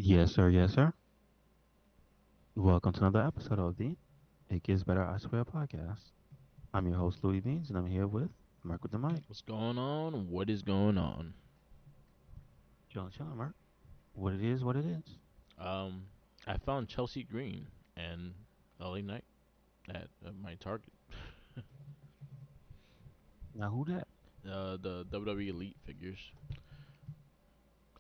Yes, sir. Yes, sir. Welcome to another episode of the It Gets Better I Swear podcast. I'm your host, Louis Beans, and I'm here with Mark with the mic. What's going on? What is going on? Chilling, Mark. What it is, what it is. Um, I found Chelsea Green and LA Knight at my Target. Now, who that? The WWE Elite figures.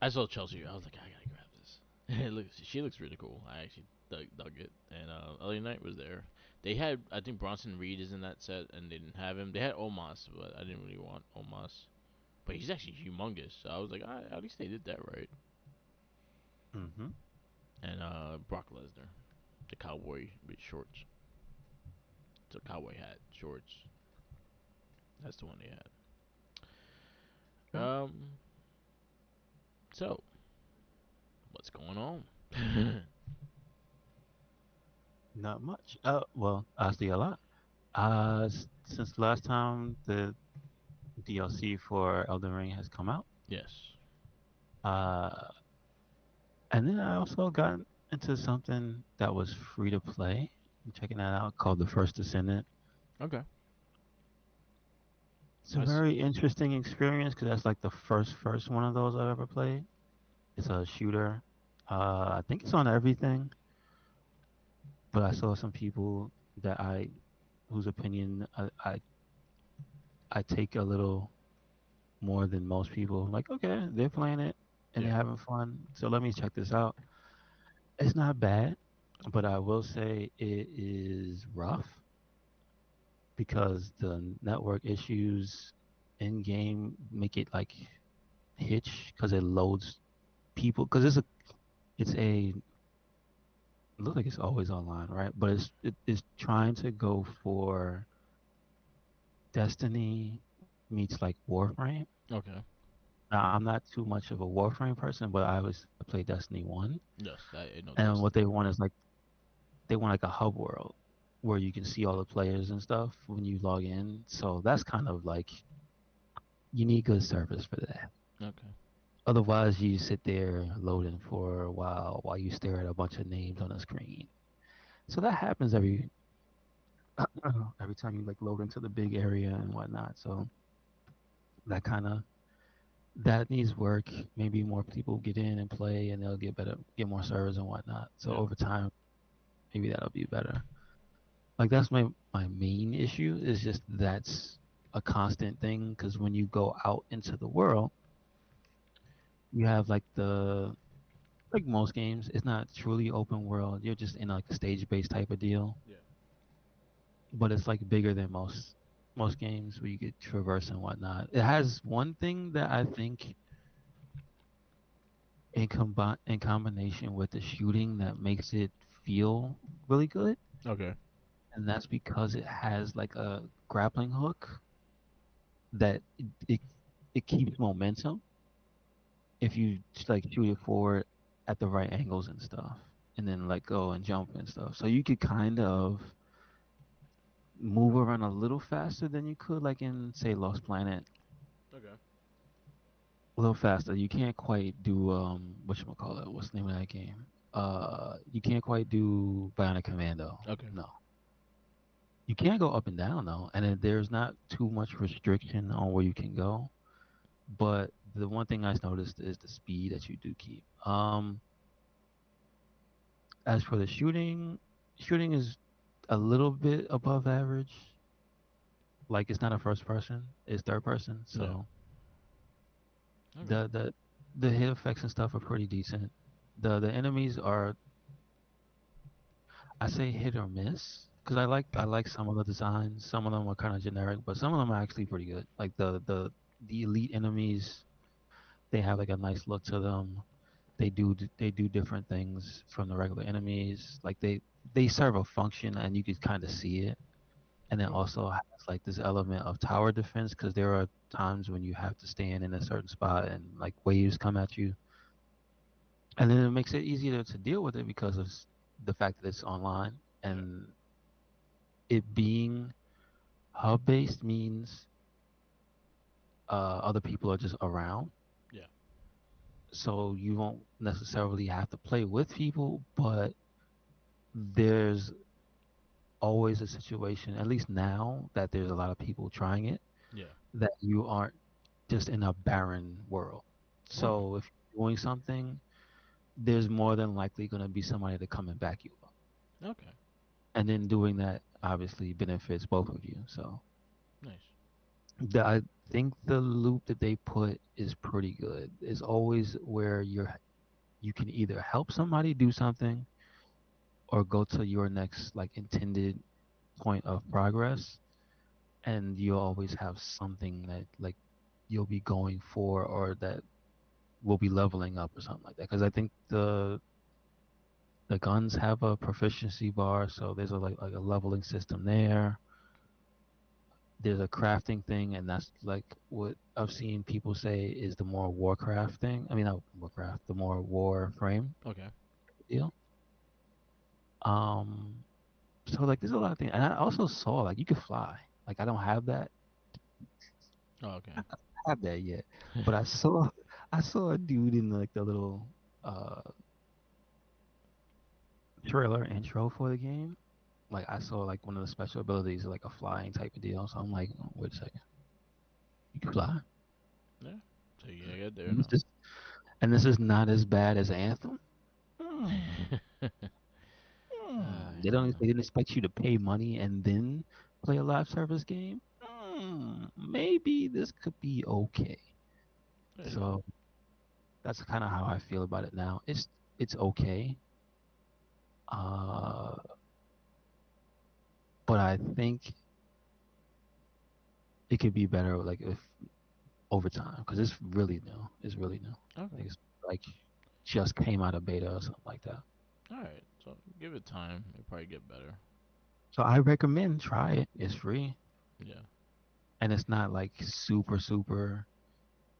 I saw Chelsea. I was like, I gotta grab this. She looks really cool. I actually dug it. And LA Knight was there. They had, I think Bronson Reed is in that set, and they didn't have him. They had Omos, but I didn't really want Omos. But he's actually humongous. So I was like, at least they did that right. Mm-hmm. And Brock Lesnar, the cowboy with shorts. It's a cowboy hat, shorts. That's the one they had. Okay. Um, so what's going on? Not much. Well, actually, a lot. Since the last time the DLC for Elden Ring has come out, Yes. uh, and then I also got into something that was free to play. I'm checking that out called The First Descendant. Okay. It's a I s- very interesting experience because that's like the first one of those I've ever played. It's a shooter. I think it's on everything, but I saw some people that I whose opinion I take a little more than most people. Like, okay, they're playing it and they're yeah. having fun, so let me check this out. It's not bad, but I will say it is rough because the network issues in game make it like hitch because it loads people because it's a it looks like it's always online, right? But it's trying to go for Destiny meets like Warframe. Okay. Now I'm not too much of a Warframe person, but I play Destiny 1. Yes. I know And what they Destiny. want is like they want like a hub world where you can see all the players and stuff when you log in. So that's kind of like you need good service for that. Okay. Otherwise, you sit there loading for a while you stare at a bunch of names on the screen. So that happens every time you like load into the big area and whatnot. So that kind of that needs work. Maybe more people get in and play, and they'll get more servers and whatnot. So Yeah. over time, maybe that'll be better. Like that's my main issue is just that's a constant thing because when you go out into the world, you have like most games, it's not truly open world. You're just in like a stage based type of deal, Yeah. but it's like bigger than most games where you get traverse and whatnot. It has one thing that I think in combination with the shooting that makes it feel really good, Okay. and that's because it has like a grappling hook that it keeps momentum if you just, like shoot it forward at the right angles and stuff, and then let go and jump and stuff. So you could kind of move around a little faster than you could like in say Lost Planet. Okay. A little faster. You can't quite do whatchamacallit, what's the name of that game? You can't quite do Bionic Commando. Okay. No. You can go up and down though, and there's not too much restriction on where you can go. But the one thing I noticed is the speed that you do keep. As for the shooting is a little bit above average. Like it's not a first person, it's third person. Yeah. So Okay. the hit effects and stuff are pretty decent. The enemies are I say hit or miss because I like some of the designs. Some of them are kind of generic, but some of them are actually pretty good. Like the elite enemies, they have like a nice look to them. They do different things from the regular enemies. Like they serve a function and you could kind of see it. And then Okay. also has like this element of tower defense because there are times when you have to stand in a certain spot and like waves come at you. And then it makes it easier to deal with it because of the fact that it's online Yeah. and it being hub based means other people are just around. Yeah. so you won't necessarily have to play with people, but there's always a situation, at least now that there's a lot of people trying it, Yeah. that you aren't just in a barren world. Okay. So if you're doing something, there's more than likely going to be somebody to come and back you up. Okay. And then doing that obviously benefits both of you. So Nice. I think the loop that they put is pretty good. It's always where you can either help somebody do something or go to your next like intended point of progress, and you'll always have something that like you'll be going for or that will be leveling up or something like that. Because I think the guns have a proficiency bar, so there's a like a leveling system there. There's a crafting thing, and that's like what I've seen people say is the more Warcraft thing. I mean, not Warcraft, the more Warframe Okay. deal. Um, so like, there's a lot of things, and I also saw like you could fly. Like I don't Oh, okay. have that yet, but I saw a dude in like the little uh trailer intro for the game. Like I saw like one of the special abilities, like a flying type of deal. So I'm like, oh, wait a second, you can fly. Yeah. So you gotta get there And this now. is and this is not as bad as Anthem. Hmm. They Yeah. don't. They didn't expect you to pay money and then play a live service game. Maybe this could be okay. There you go. So that's kind of how I feel about it now. It's okay. Uh, but I think it could be better, like if over time, because it's really new. It's really new. Okay. Like it's like just came out of beta or something like that. All right. So give it time. It'll probably get better. So I recommend try it. It's free Yeah. and it's not like super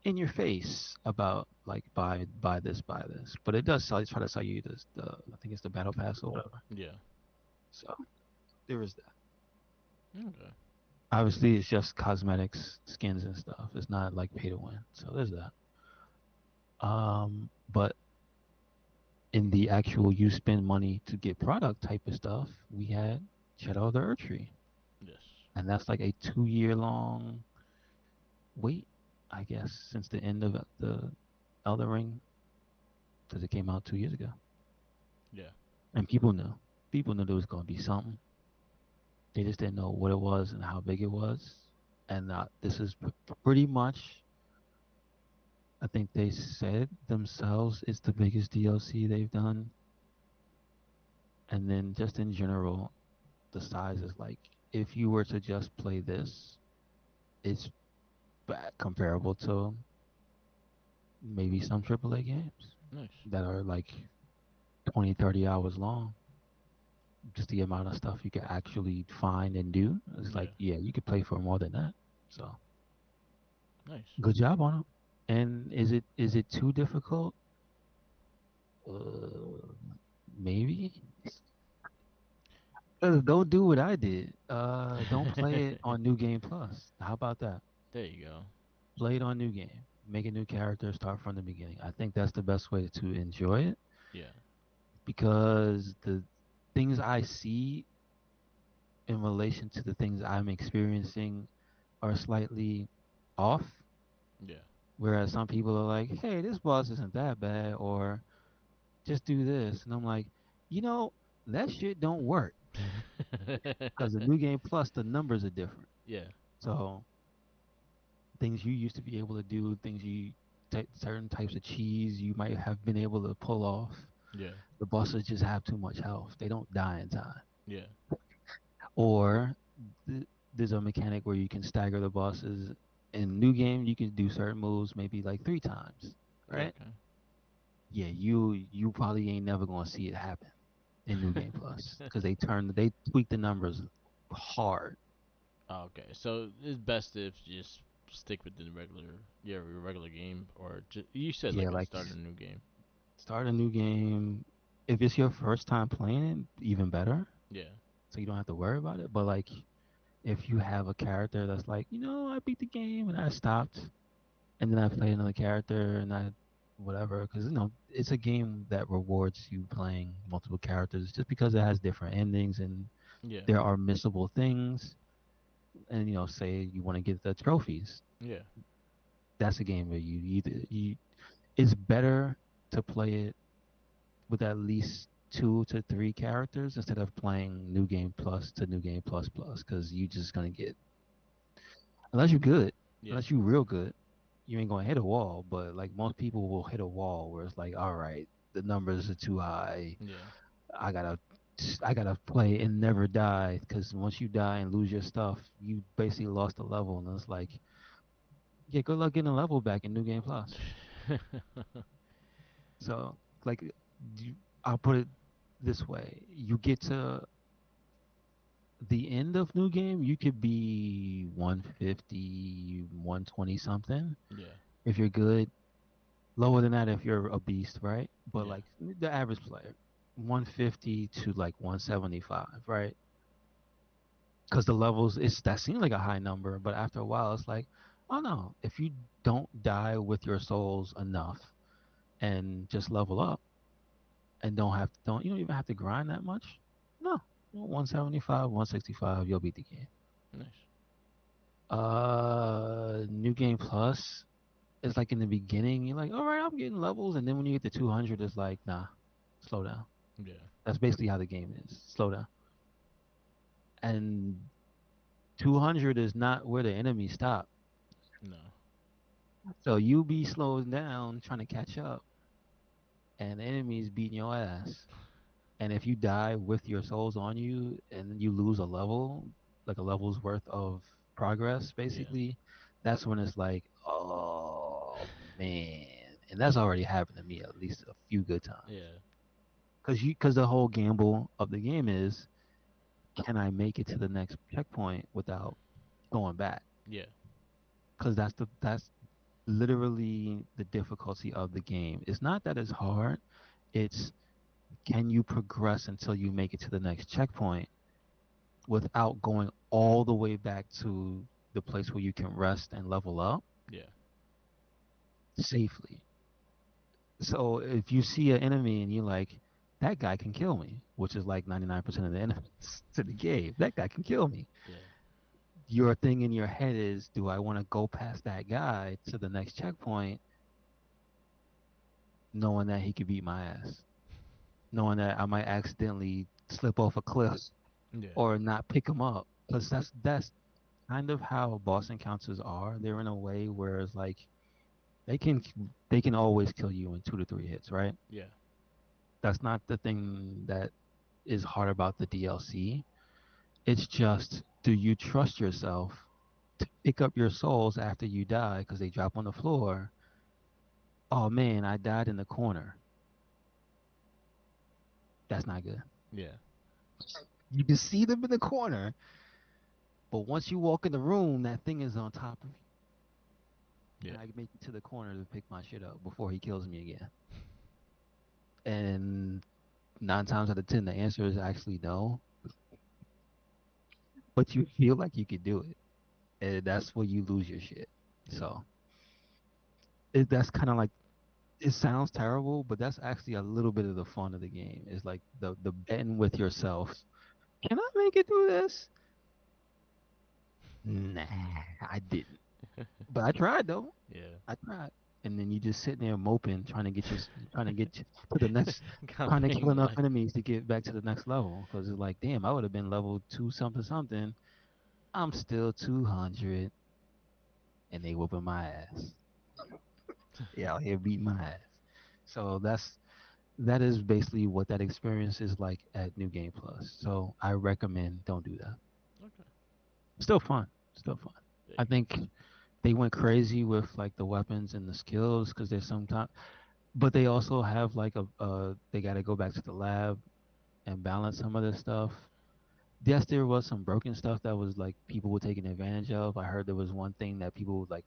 in your face about like buy this, but it does try to sell you this the I think it's the battle pass or whatever. Yeah. So there is that. Okay. Obviously, it's just cosmetics, skins and stuff. It's not like pay to win. So there's that. But in the actual you spend money to get product type of stuff, we had Shadow of the Earth Tree, Yes. and that's like a 2 year long wait, I guess, since the end of the Elder Ring, because it came out 2 years ago, Yeah. and people knew there was going to be something. They just didn't know what it was and how big it was. And this is pretty much, I think they said themselves, it's the biggest DLC they've done. And then just in general, the size is like, if you were to just play this, it's comparable to maybe some AAA games Nice. that are like 20, 30 hours long. Just the amount of stuff you can actually find and do. It's like, Yeah. yeah, you could play for more than that. So Nice. good job on it. And is it too difficult? Uh, maybe. Don't do what I did. Don't play it on New Game Plus. How about that? There you go. Play it on New Game. Make a new character. Start from the beginning. I think that's the best way to enjoy it Yeah. because the things I see in relation to the things I'm experiencing are slightly off. Yeah. Whereas some people are like, "Hey, this boss isn't that bad," or "Just do this," and I'm like, you know, that shit don't work because the New Game Plus, the numbers are different. Yeah. So things you used to be able to do, things certain types of cheese you might have been able to pull off. Yeah. The bosses just have too much health; they don't die in time. Yeah. Or there's a mechanic where you can stagger the bosses. In New Game, you can do certain moves maybe like 3 times, right? Okay. Yeah, you probably ain't never gonna see it happen in New Game Plus because they tweak the numbers hard. Okay. So it's best if you just stick with the regular, yeah, your regular game, or you said Yeah, like a like start a new game. start a new game. If it's your first time playing it, even better. Yeah. So you don't have to worry about it. But like if you have a character that's like, I beat the game and I stopped and then I played another character and I whatever, because it's a game that rewards you playing multiple characters just because it has different endings and Yeah. there are missable things. And say you want to get the trophies. Yeah. That's a game where it's better to play it with at least 2 to 3 characters instead of playing New Game Plus to New Game Plus Plus, because you just gonna get, unless you're good, Yeah. unless you real good, you ain't gonna hit a wall. But like most people will hit a wall where it's like, all right, the numbers are too high. Yeah. I gotta I gotta play and never die, because once you die and lose your stuff, you basically lost a level, and it's like, yeah, good luck getting a level back in New Game Plus. So like, you, I'll put it this way: you get to the end of New Game, you could be 150, 120 something Yeah. if you're good. Lower than that if you're a beast, right? But Yeah. like the average player, 150 to like 175, right? Because the levels, that seems like a high number, but after a while, it's like, oh no, if you don't die with your souls enough and just level up and don't you don't even have to grind that much. No, 175, 165, you'll beat the game. Nice. New Game Plus is like in the beginning, you're like, all right, I'm getting levels, and then when you get to 200, it's like, nah, slow down. Yeah. That's basically how the game is. Slow down. And 200 is not where the enemies stop. No. So you be slowing down trying to catch up, and the enemy's beating your ass. And if you die with your souls on you and you lose a level, like a level's worth of progress, Yeah. basically, that's when it's like, oh man. And that's already happened to me at least a few good times. Yeah. Because the whole gamble of the game is, can I make it to the next checkpoint without going back? Yeah. Because that's literally the difficulty of the game. It's not that it's hard. It's, can you progress until you make it to the next checkpoint without going all the way back to the place where you can rest and level up Yeah. safely. So if you see an enemy and you're like, that guy can kill me, which is like 99% of the enemies to the game, that guy can kill me. Yeah. Your thing in your head is, do I want to go past that guy to the next checkpoint knowing that he could beat my ass? Knowing that I might accidentally slip off a cliff Yeah. or not pick him up. Because that's kind of how boss encounters are. They're in a way where it's like they can they can always kill you in 2 to 3 hits, right? Yeah. That's not the thing that is hard about the DLC. It's just, do you trust yourself to pick up your souls after you die because they drop on the floor? Oh man, I died in the corner. That's not good. Yeah. You can see them in the corner, but once you walk in the room, that thing is on top of you. Yeah. Can I make it to the corner to pick my shit up before he kills me again? And 9 times out of 10, the answer is actually no. But you feel like you could do it, and that's where you lose your shit. Yeah. So that's kind of like, it sounds terrible, but that's actually a little bit of the fun of the game. It's like the betting with yourself. Can I make it through this? Nah, I didn't. But I tried though. Yeah. I tried. And then you just sitting there moping, trying to get to the next, trying to kill Counting enough like. enemies to get back to the next level. Because it's like, damn, I would have been level two something something. I'm still 200, and they whooping my ass. Yeah, out here beating my ass. So that is basically what that experience is like at New Game Plus. So I recommend, don't do that. Okay. Still fun. Still fun. There I you go. think they went crazy with like the weapons and the skills because there's sometimes, but they also have like they got to go back to the lab and balance some of this stuff. Yes, there was some broken stuff that was like people were taking advantage of. I heard there was one thing that people like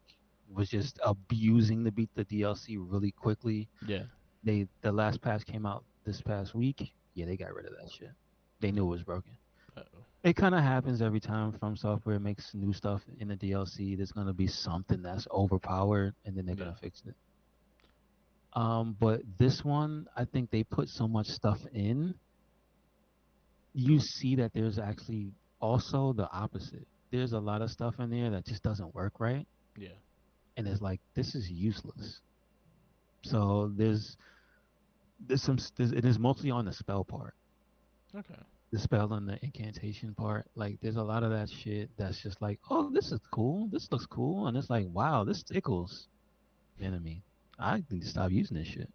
was just abusing to beat the DLC really quickly. Yeah. The last patch came out this past week. Yeah, they got rid of that shit. They knew it was broken. Uh-oh. It kind of happens every time From Software makes new stuff in the DLC. There's gonna be something that's overpowered, and then they're Yeah. gonna fix it. But this one, I think they put so much stuff in. You see that there's actually also the opposite. There's a lot of stuff in there that just doesn't work right, Yeah. and it's like this is useless. So it is mostly on the spell part, Okay. the spell and the incantation part. Like there's a lot of that shit that's just like, oh, this is cool, this looks cool, and it's like, wow, this tickles the enemy. I need to stop using this shit.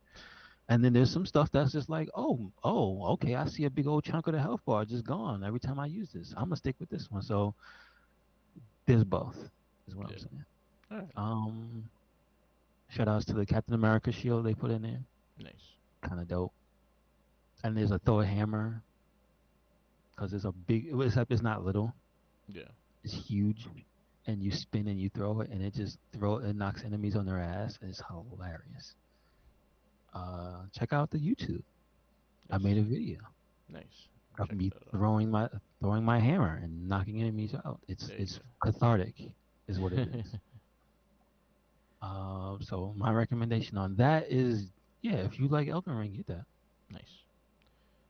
And then there's some stuff that's just like, okay, I see a big old chunk of the health bar just gone every time I use this. I'm gonna stick with this one. So there's both, is what I'm Yeah. saying. All right. Um, Shout outs to the Captain America shield they put in there, Nice. kind of dope. And there's a Thor hammer because it's a big, except it's not little, Yeah. it's huge, and you spin and you throw it, and it knocks enemies on their ass. And it's hilarious. Check out the YouTube. I Yes. made a video Nice. of Check me that out. throwing my hammer and knocking enemies out. There you It's cathartic, is what it go. is. So my recommendation on that is, yeah, if you like Elden Ring, get that. Nice.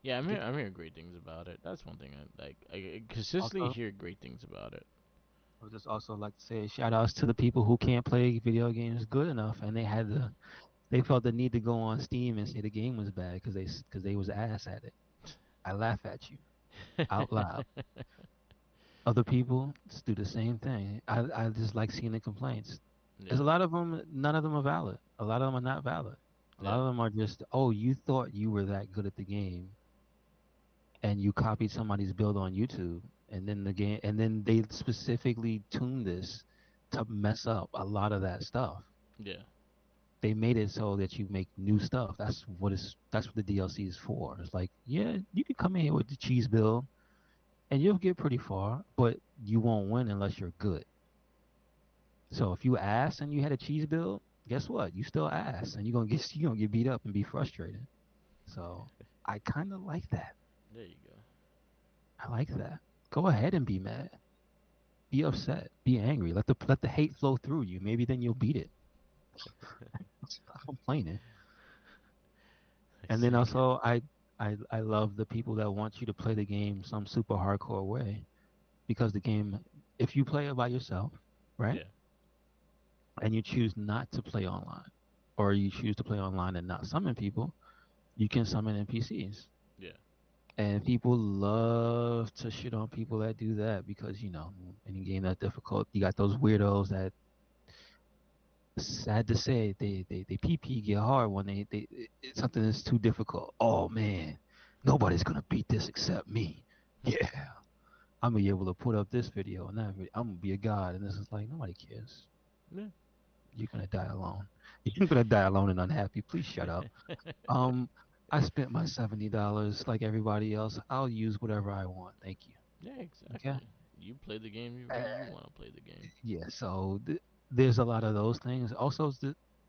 Yeah, Get I'm that. hearing great things about it. That's one thing I like. I consistently Also, hear great things about it. I would just also like to say shout outs to the people who can't play video games good enough, and they felt the need to go on Steam and say the game was bad because they was ass at it. I laugh at you out loud. Other people just do the same thing. I just like seeing the complaints. There's a Yeah. lot of them. None of them are valid. A lot of them are not valid. A lot Yeah. of them are just, oh, you thought you were that good at the game, and you copied somebody's build on YouTube, and then they specifically tuned this to mess up a lot of that stuff. Yeah. They made it so that you make new stuff. That's what the DLC is for. It's like, yeah, you can come in here with the cheese build, and you'll get pretty far, but you won't win unless you're good. So if you ass and you had a cheese build, guess what? You still ass, and you gonna get beat up and be frustrated. So I kind of like that. There you go. I like that. Go ahead and be mad, be upset, be angry. Let the hate flow through you. Maybe then you'll beat it. Stop complaining. I And then see. also, I love the people that want you to play the game some super hardcore way because the game, if you play it by yourself, right, Yeah. and you choose not to play online, or you choose to play online and not summon people, you can summon NPCs. Yeah. And people love to shit on people that do that because, any game that's difficult, you got those weirdos that, sad to say, they PP get hard when something is too difficult. Oh man, nobody's gonna beat this except me. Yeah, I'm gonna be able to put up this video and that video. I'm gonna be a god, and this is like nobody cares. Yeah. You're gonna die alone. You're gonna die alone and unhappy. Please shut up. Um, I spent my $70 like everybody else. I'll use whatever I want. Thank you. Yeah. Okay. Exactly. You play the game way you Uh, want to play the game. yeah. So there's a lot of those things. Also,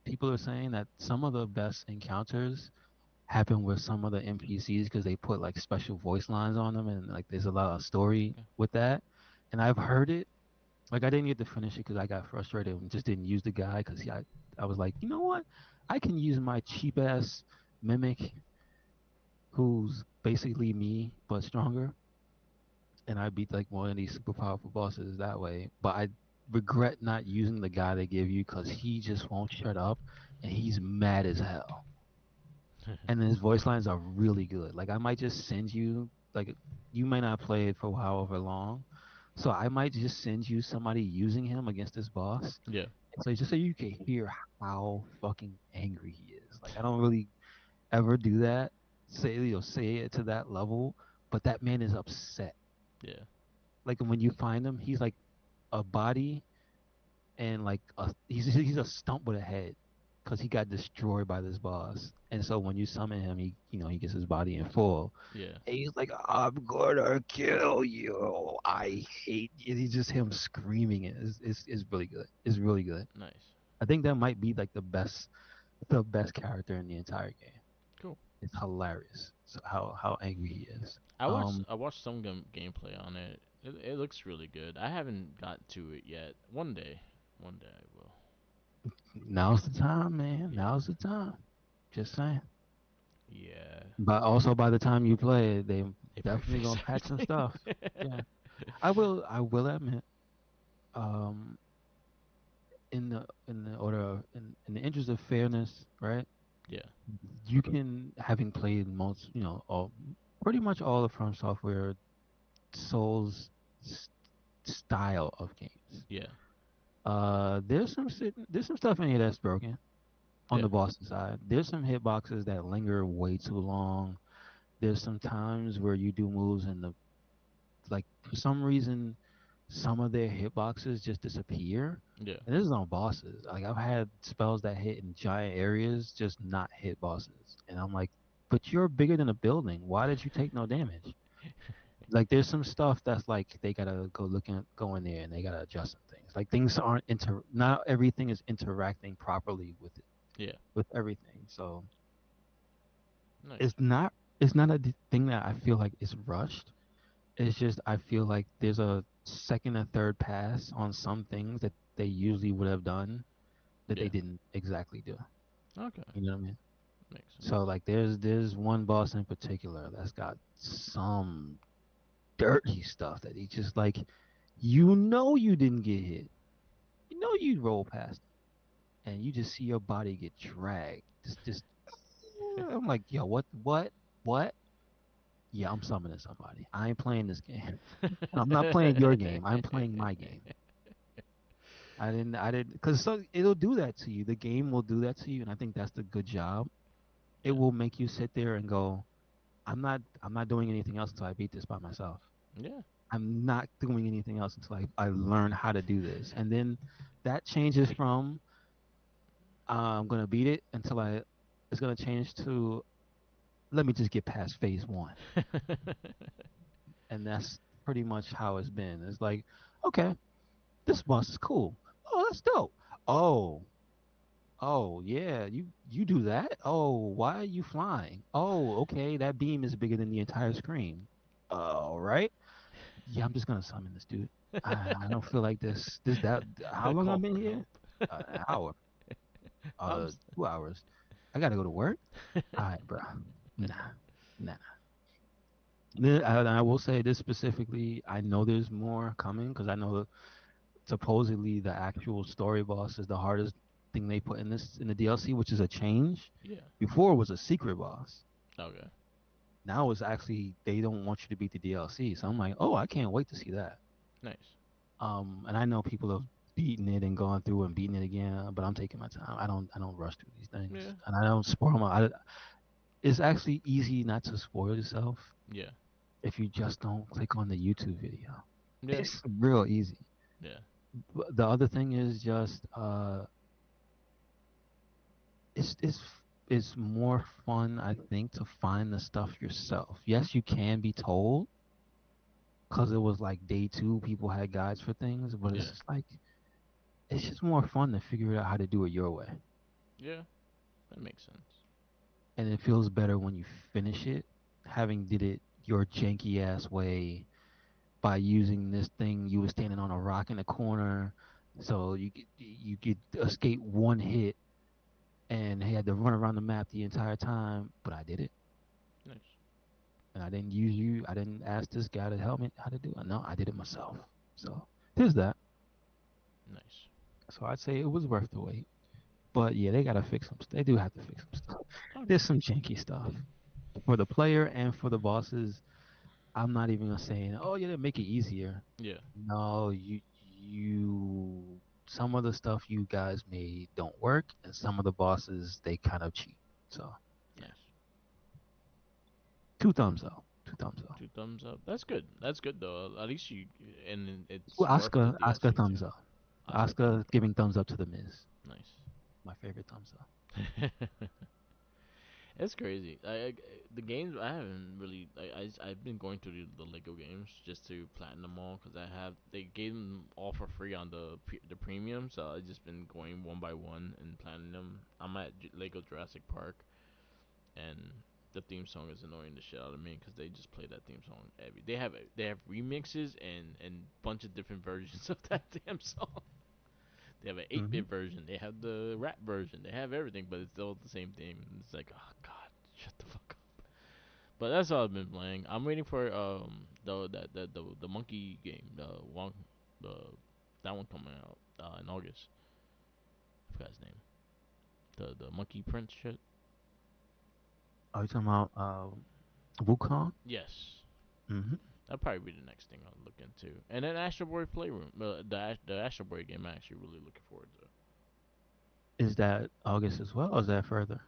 people are saying that some of the best encounters happen with some of the NPCs because they put like special voice lines on them, and like there's a lot of story Okay. with that. And I've heard it. Like I didn't get to finish it because I got frustrated and just didn't use the guy because I was like, you know what? I can use my cheap ass mimic who's basically me but stronger, and I beat like one of these super powerful bosses that way. But I regret not using the guy they give you because he just won't shut up, and he's mad as hell. And his voice lines are really good. Like I might just send you like you may not play it for however long, so I might just send you somebody using him against this boss. Yeah. So just so you can hear how fucking angry he is. Like I don't really ever do that. Say it to that level, but that man is upset. Yeah. Like when you find him, he's like a body and like he's a stump with a head because he got destroyed by this boss. And so when you summon him, he gets his body in full. Yeah. And he's like, "I'm gonna kill you. I hate you." He's just him screaming it. It's really good. It's really good. Nice. I think that might be like the best character in the entire game. Cool. It's hilarious. So how angry he is. I watched some gameplay on it. It looks really good. I haven't got to it yet. One day I will. Now's the time, man. Yeah. Now's the time. Just saying. Yeah, But also, by the time you play it, they they probably definitely fix gonna patch some everything. stuff. Yeah, I will admit, um, in the order of in the interest of fairness, right? Yeah, You can, having played most, all pretty much all of From Software Souls s- style of games. yeah, There's some stuff in here that's broken on yeah, the boss side. There's some hitboxes that linger way too long. There's some times where you do moves and the like for some reason some of their hitboxes just disappear. yeah. And this is on bosses. Like I've had spells that hit in giant areas just not hit bosses. And I'm like, but you're bigger than a building. Why did you take no damage? Like there's some stuff that's like they gotta go in there and they gotta adjust some things. Like things aren't not everything is interacting properly with it, Yeah, with everything. So nice. it's not it's not a thing that I feel like is rushed. It's just I feel like there's a second and third pass on some things that they usually would have done that they Yeah, didn't exactly do. okay, You know what I mean? makes sense. So like there's one boss in particular that's got some dirty stuff that he just like you didn't get hit. You know you roll past it, and you just see your body get dragged. Just I'm like, yo, what? Yeah, I'm summoning somebody. I ain't playing this game. I'm not playing your game. I'm playing my game. I didn't, because so it'll do that to you. The game will do that to you, and I think that's the good job. It Yeah, will make you sit there and go, I'm not doing anything else until I beat this by myself. yeah, I'm not doing anything else until I learn how to do this. And then that changes from I'm gonna beat it until it's gonna change to let me just get past phase one. And that's pretty much how it's been. It's like, okay, this boss is cool. Oh, that's dope. Oh, oh yeah, you do that? Oh, why are you flying? Oh, okay, that beam is bigger than the entire screen. All right. Yeah, I'm just gonna summon this dude. I don't feel like that. How long Call I've been for here? help. An hour. I'm. s- 2 hours. I gotta go to work. All right, bro. Nah, nah. I will say this specifically. I know there's more coming because I know supposedly the actual story boss is the hardest thing they put in the DLC, which is a change. Yeah. Before it was a secret boss. Okay. Now it's actually they don't want you to beat the DLC. So I'm like, oh, I can't wait to see that. Nice. And I know people have beaten it and gone through and beaten it again, but I'm taking my time. I don't rush through these Yeah. things, and I don't spoil my. It's actually easy not to spoil yourself Yeah. if you just don't click on the YouTube video. Yeah. It's real easy. Yeah. The other thing is just it's it's it's more fun, I think, to find the stuff yourself. Yes, you can be told because it was like day two, people had guides for things, but it's Yeah. just like it's just more fun to figure out how to do it your way. Yeah. That makes sense. And it feels better when you finish it, having did it your janky ass way by using this thing. You were standing on a rock in a corner, so you could escape one hit, and had to run around the map the entire time. But I did it, Nice. and I didn't use you. I didn't ask this guy to help me how to do it. No, I did it myself. So there's that. Nice. So I'd say it was worth the wait. But yeah, they gotta fix some. They do have to fix some stuff. Okay. There's some janky stuff for the player and for the bosses. I'm not even gonna say, oh yeah, they make it easier. Yeah. No, some of the stuff you guys made don't work, and some of the bosses they kind of cheat. So yeah, Nice. 2 thumbs up, 2 thumbs up. 2 thumbs up. That's good. That's good though. At least you and it's Well, worth the Oscar DLC too. thumbs up. Oscar Oscar thumbs up. giving thumbs up to the Miz. Nice. My favorite thumbs up. It's crazy. The games I haven't really I've been going through the Lego games just to platinum them all because I have they gave them all for free on the premium, so I've just been going one by one and platinum them. I'm at Lego Jurassic Park, and the theme song is annoying the shit out of me because they just play that theme song every. They have remixes and bunch of different versions of that damn song. They have an Mm-hmm. 8-bit version. They have the rap version. They have everything, but it's still the same theme. It's like, oh god, shut the fuck up. But that's all I've been playing. I'm waiting for the monkey game, the that one coming out in August. I forgot his name. The monkey prince shit. Are you talking about Wukong? Yes. Mm-hmm. That'll probably be the next thing I'll look into. And then Astro Boy Playroom. The Astro Boy game I'm actually really looking forward to. Is that August as well, or is that further?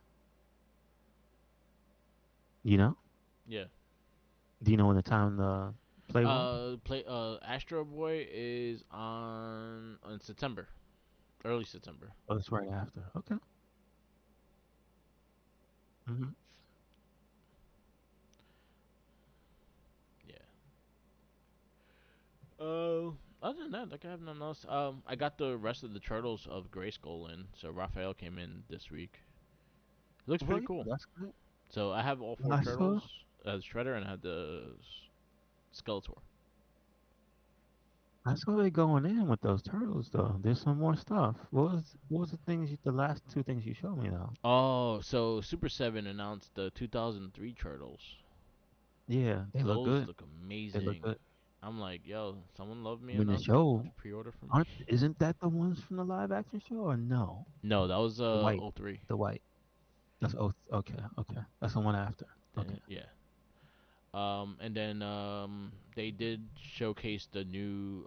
You know? Yeah. Do you know when the time the play will? Play Astro Boy is on September, early September. Oh, it's right after. Okay. Mm-hmm. Yeah. Other than that, like I have nothing else. I got the rest of the Turtles of Grayskull in, so Raphael came in this week. It looks Well, pretty yeah, cool. that's good. So I have all four I saw. Turtles, Shredder, and I had the Skeletor. I saw they going in with those turtles though. There's some more stuff. What was the things the last two things you showed me though? Oh, so Super 7 announced the 2003 Turtles. Yeah, they look Those good. look They look amazing. good. I'm like, yo, someone love me When the enough to show pre-order for me. aren't isn't that the ones from the live action show or no? No, that was The white, oh 03. the white. That's okay, okay. That's the one after. Okay. Yeah. And then they did showcase the new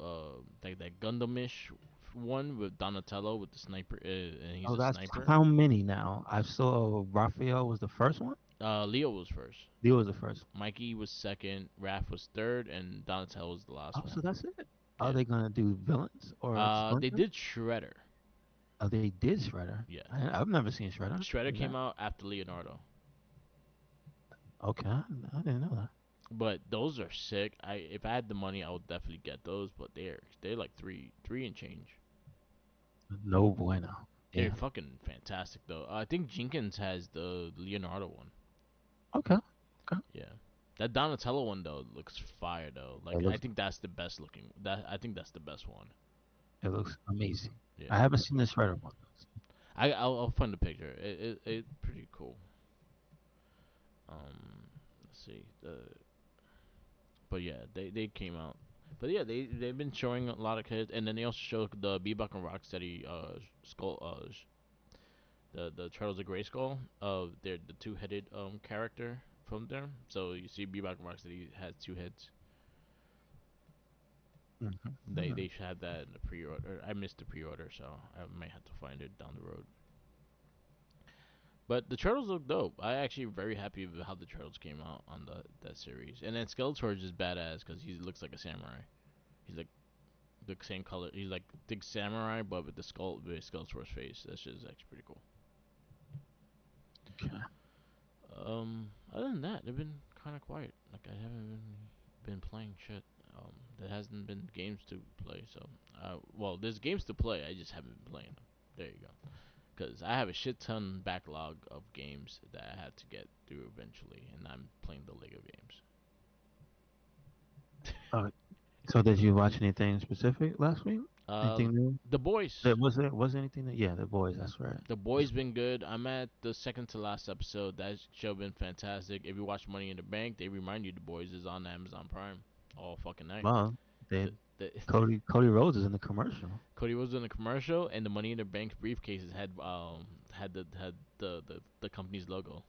like that Gundamish one with Donatello with the sniper, and he's Oh, a that's sniper. how many now? I saw Raphael was the first one. Leo was first. Leo was the first. Mikey was second. Raph was third, and Donatello was the last Oh, one. so that's it. Are Yeah. they gonna do villains or They Splinter? did Shredder. Oh, they did Shredder. Yeah. I've never seen Shredder. Shredder Is came that out after Leonardo. okay? I didn't know that. But those are sick. I If I had the money, I would definitely get those. But they're like three and change. No bueno. They're Yeah. fucking fantastic though. I think Jenkins has the Leonardo one. Okay. Okay. Yeah. That Donatello one though looks fire though. It Like I looks think that's the best looking. I think that's the best one. it looks amazing. Yeah. I haven't seen the Shredder one. I'll find the picture. It pretty cool. Let's see. But yeah, they came out. But yeah, they've been showing a lot of kids, and then they also showed the Bebop and Rocksteady skull the Turtles of Grayskull. They're the two-headed character from there. So you see, Bebop and Rocksteady has two heads. Mm-hmm. They should have that in the pre-order. I missed the pre-order, so I might have to find it down the road. But the turtles look dope. I actually very happy with how the turtles came out on the that series. And then Skeletor is just badass because he looks like a samurai. He's like the same color. He's like the samurai, but with the skull with Skeletor's face. That shit is actually pretty cool. Okay. Other than that, they've been kind of quiet. Like I haven't been playing shit. There hasn't been games to play. So, well, there's games to play. I just haven't been playing them. There you go. Because I have a shit ton backlog of games that I had to get through eventually, and I'm playing the Lego games. Uh, so did you watch anything specific last week? Uh, Anything new? the boys. Was there anything that? Yeah, the boys. That's right. The boys been good. I'm at the second to last episode. That show been fantastic. If you watch Money in the Bank, they remind you the boys is on Amazon Prime all fucking night. Well, they The, the Cody Rhodes is in the commercial. Cody was in the commercial, and the Money in the Bank briefcases had the company's logo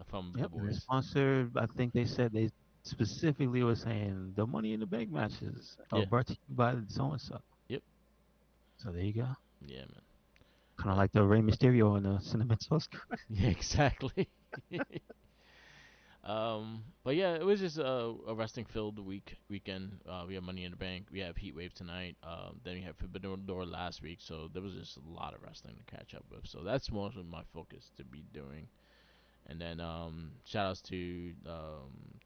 from the Yep, and they boys. sponsored. I think they said they specifically were saying the Money in the Bank matches are Yeah. brought to you by so and so. Yep. So there you go. Yeah, man. Kind of But like the Rey Mysterio in the Cinnamon Toast Crunch. yeah, exactly. But yeah, it was just a wrestling filled weekend. We have Money in the Bank. We have Heat Wave tonight. Then we have Forbidden Door last week. So there was just a lot of wrestling to catch up with. So that's mostly my focus to be doing. And then shout outs to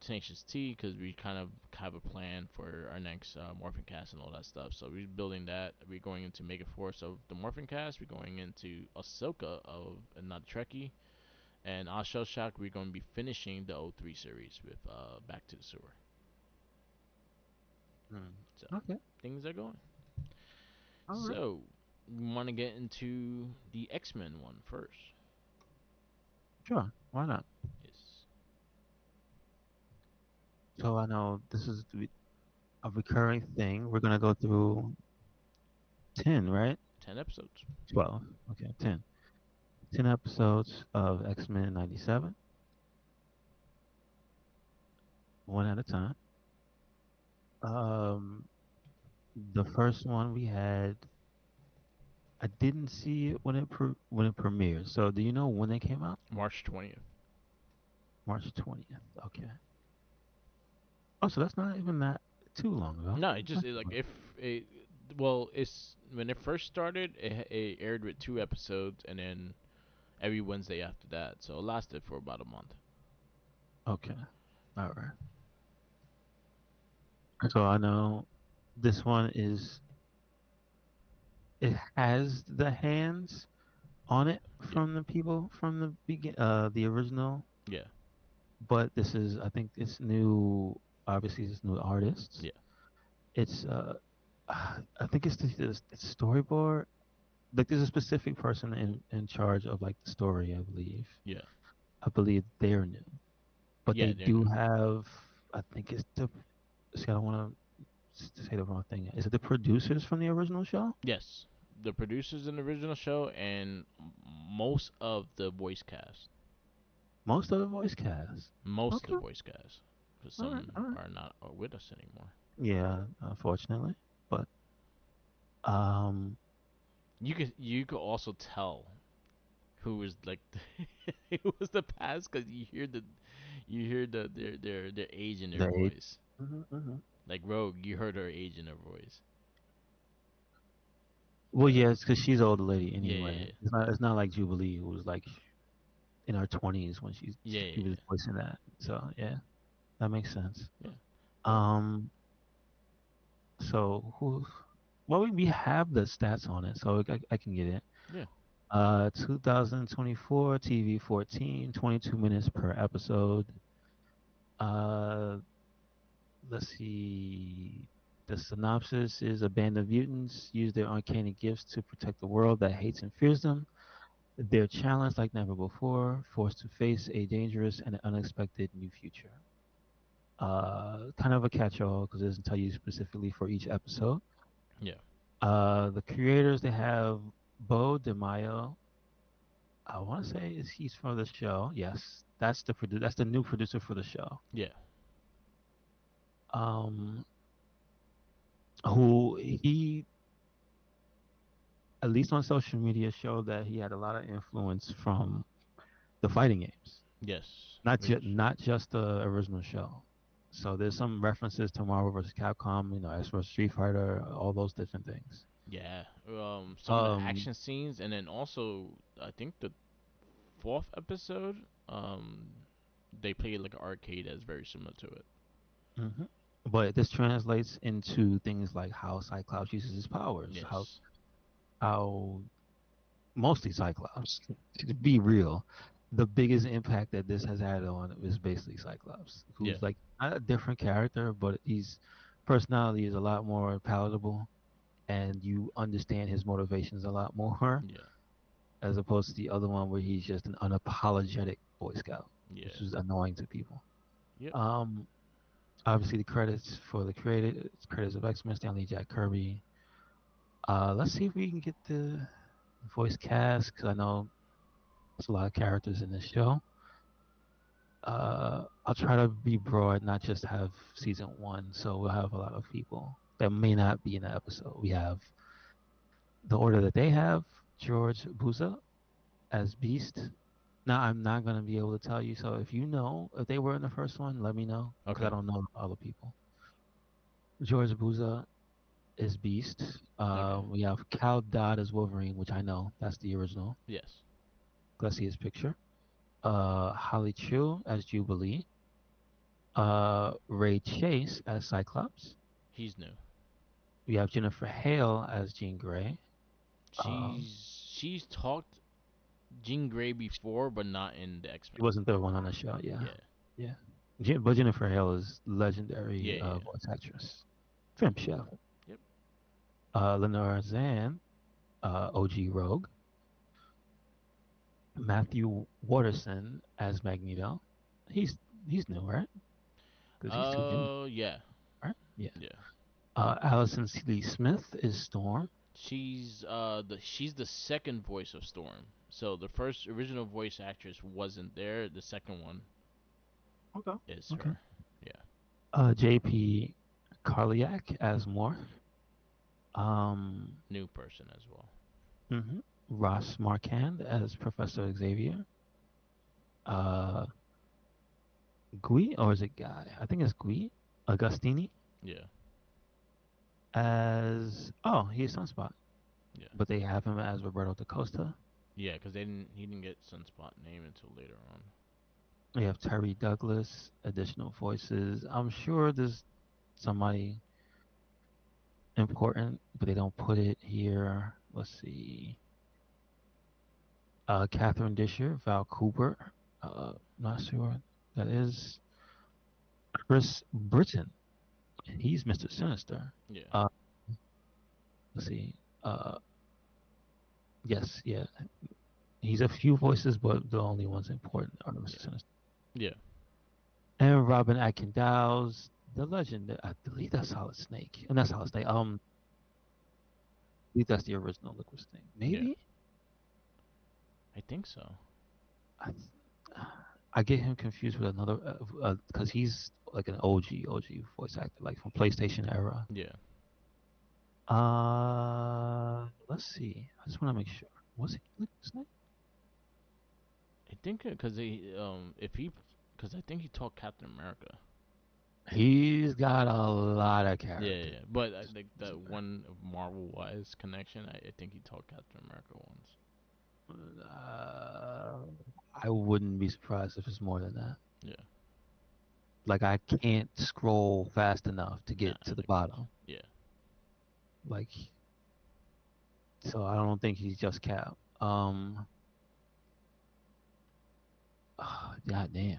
Tenacious T because we kind of have a plan for our next Morphin Cast and all that stuff. So we're building that. We're going into Mega Force of the Morphin Cast. We're going into Ahsoka of Not Trekkie. And Shell Shock, we're going to be finishing the O3 series with Back to the Sewer. Hmm. So Okay. things are going. All right. So want to get into the X-Men one first? Sure, why not? Yes. So I know this is a recurring thing. We're gonna go through 10, right? 10 episodes. 12. Okay, 10. 10 episodes of X-Men 97, one at a time. Um, the first one we had, I didn't see it when when it premiered. So do you know when it came out? March 20th. March 20th. Okay. Oh, so that's not even that too long ago. No, it just That's it, like fine. if it, well, it's when it first started, it aired with 2 episodes, and then every Wednesday after that. So it lasted for about a month. Okay. All right. So I know this one is it has the hands on it Yeah, from the people from the original, yeah, but this is I think it's new. Obviously, it's new artists. yeah, It's I think it's the storyboard. Like there's a specific person in charge of like the story. I believe. yeah, I believe they're new, but yeah. they They're new. do have. I think it's the. See, I don't want to say the wrong thing. Is it the producers from the original show? Yes, the producers in the original show and most of the voice cast. Most of the voice cast. Most of the Okay. voice cast, because All right. some All right. are not with us anymore. Yeah, unfortunately, but um, You could also tell who was like who was the past because you hear their age in their the age. voice. Hmm. Like Rogue, you heard her age in her voice. Well, yeah, it's because she's an older lady Yeah, anyway. yeah, It's not like Jubilee who was like in her 20s when yeah, yeah, she yeah, was voicing that. So yeah, that makes sense. yeah. Yeah. But Um, so who? Well, we have the stats on it, so I can get it. yeah, 2024 TV 14, 22 minutes per episode. Uh, let's see. The synopsis is a band of mutants use their uncanny gifts to protect the world that hates and fears them. They're challenged like never before, forced to face a dangerous and unexpected new future. Kind of a catch-all because it doesn't tell you specifically for each episode. yeah, The creators they have Bo DeMaio. I want to say is he's from the show. Yes, that's the new producer for the show. yeah. Um, who he at least on social media showed that he had a lot of influence from the fighting games, Yes, not just the original show. So there's some references to Marvel vs. Capcom, X vs. Street Fighter, all those different things. yeah. Some of the Um, action scenes, and then also I think the fourth episode, um, they play like an arcade that's very similar to it. mhm. But this translates into things like how Cyclops uses his powers, Yes, how mostly Cyclops. To be real, the biggest impact that this has had on is basically Cyclops, yeah, who's like not a different character, but his personality is a lot more palatable, and you understand his motivations a lot more, yeah, as opposed to the other one where he's just an unapologetic Boy Scout, yeah. which is annoying to people. Yep. Um, Obviously the credits for the created credits of X Men, Stanley Jack Kirby. Let's see if we can get the voice cast because I know there's a lot of characters in this show. I'll try to be broad, not just have season one. So we'll have a lot of people that may not be in the episode. We have the order that they have George Buza as Beast. Now I'm not gonna be able to tell you. So if you know if they were in the first one, let me know because I Okay. don't know all the people. George Buza is Beast. Okay. We have Cal Dodd as Wolverine, which I know that's the original. Yes. Let's see his picture. Holly Chu as Jubilee. Ray Chase as Cyclops. He's new. We have Jennifer Hale as Jean Grey. Um, She's talked Jean Grey before, but not in the X she Men. wasn't the one on the show. Yeah, Yeah. yeah. But Jennifer Hale is legendary Yeah. Yeah. Yeah. voice actress. Film chef. Yep. Lenora Zan. OG Rogue, Matthew Waterson as Magneto. He's he's new, right? Because he's too young, Yeah, right? Yeah. yeah. Allison Lee Smith is Storm. She's the second voice of Storm. So the first original voice actress wasn't there. The second one Okay. is Okay. her. Yeah. JP Carliak as Morph. Um, New person as well. mhm. Ross Marquand as Professor Xavier. Uh, Gui, or is it Guy? I think it's Gui Agostini Yeah. as, oh, he's Sunspot, Yeah. but they have him as Roberto da Costa. Yeah, because he didn't get Sunspot name until later on. We have Terry Douglas, additional voices. I'm sure there's somebody important, but they don't put it here. Let's see. Catherine Disher, Val Cooper. Not sure that is. Chris Britton. He's Mr. Sinister. Yeah. Uh, let's see. Uh, yes, yeah. He's a few voices, but the only ones important are Mr. Yeah. Sinister. Yeah. And Robin Atkin Dow's the legend. I believe that's Solid Snake. And that's Solid Snake. I believe that's the original Liquid Snake. Yeah. Maybe. I think so. I, I get him confused with another because he's like an OG voice actor, like from PlayStation era. Yeah. Let's see. I just want to make sure. Was he Liquid Snake? I think because because I think he taught Captain America. He's got a lot of Yeah, characters. yeah. But I think that one Marvel wise connection, I think he taught Captain America once. Uh, I wouldn't be surprised if it's more than that. Yeah. Like I can't scroll fast enough to Nah, get to the I got you. bottom. Yeah. Like so, I don't think he's just Cap. God damn,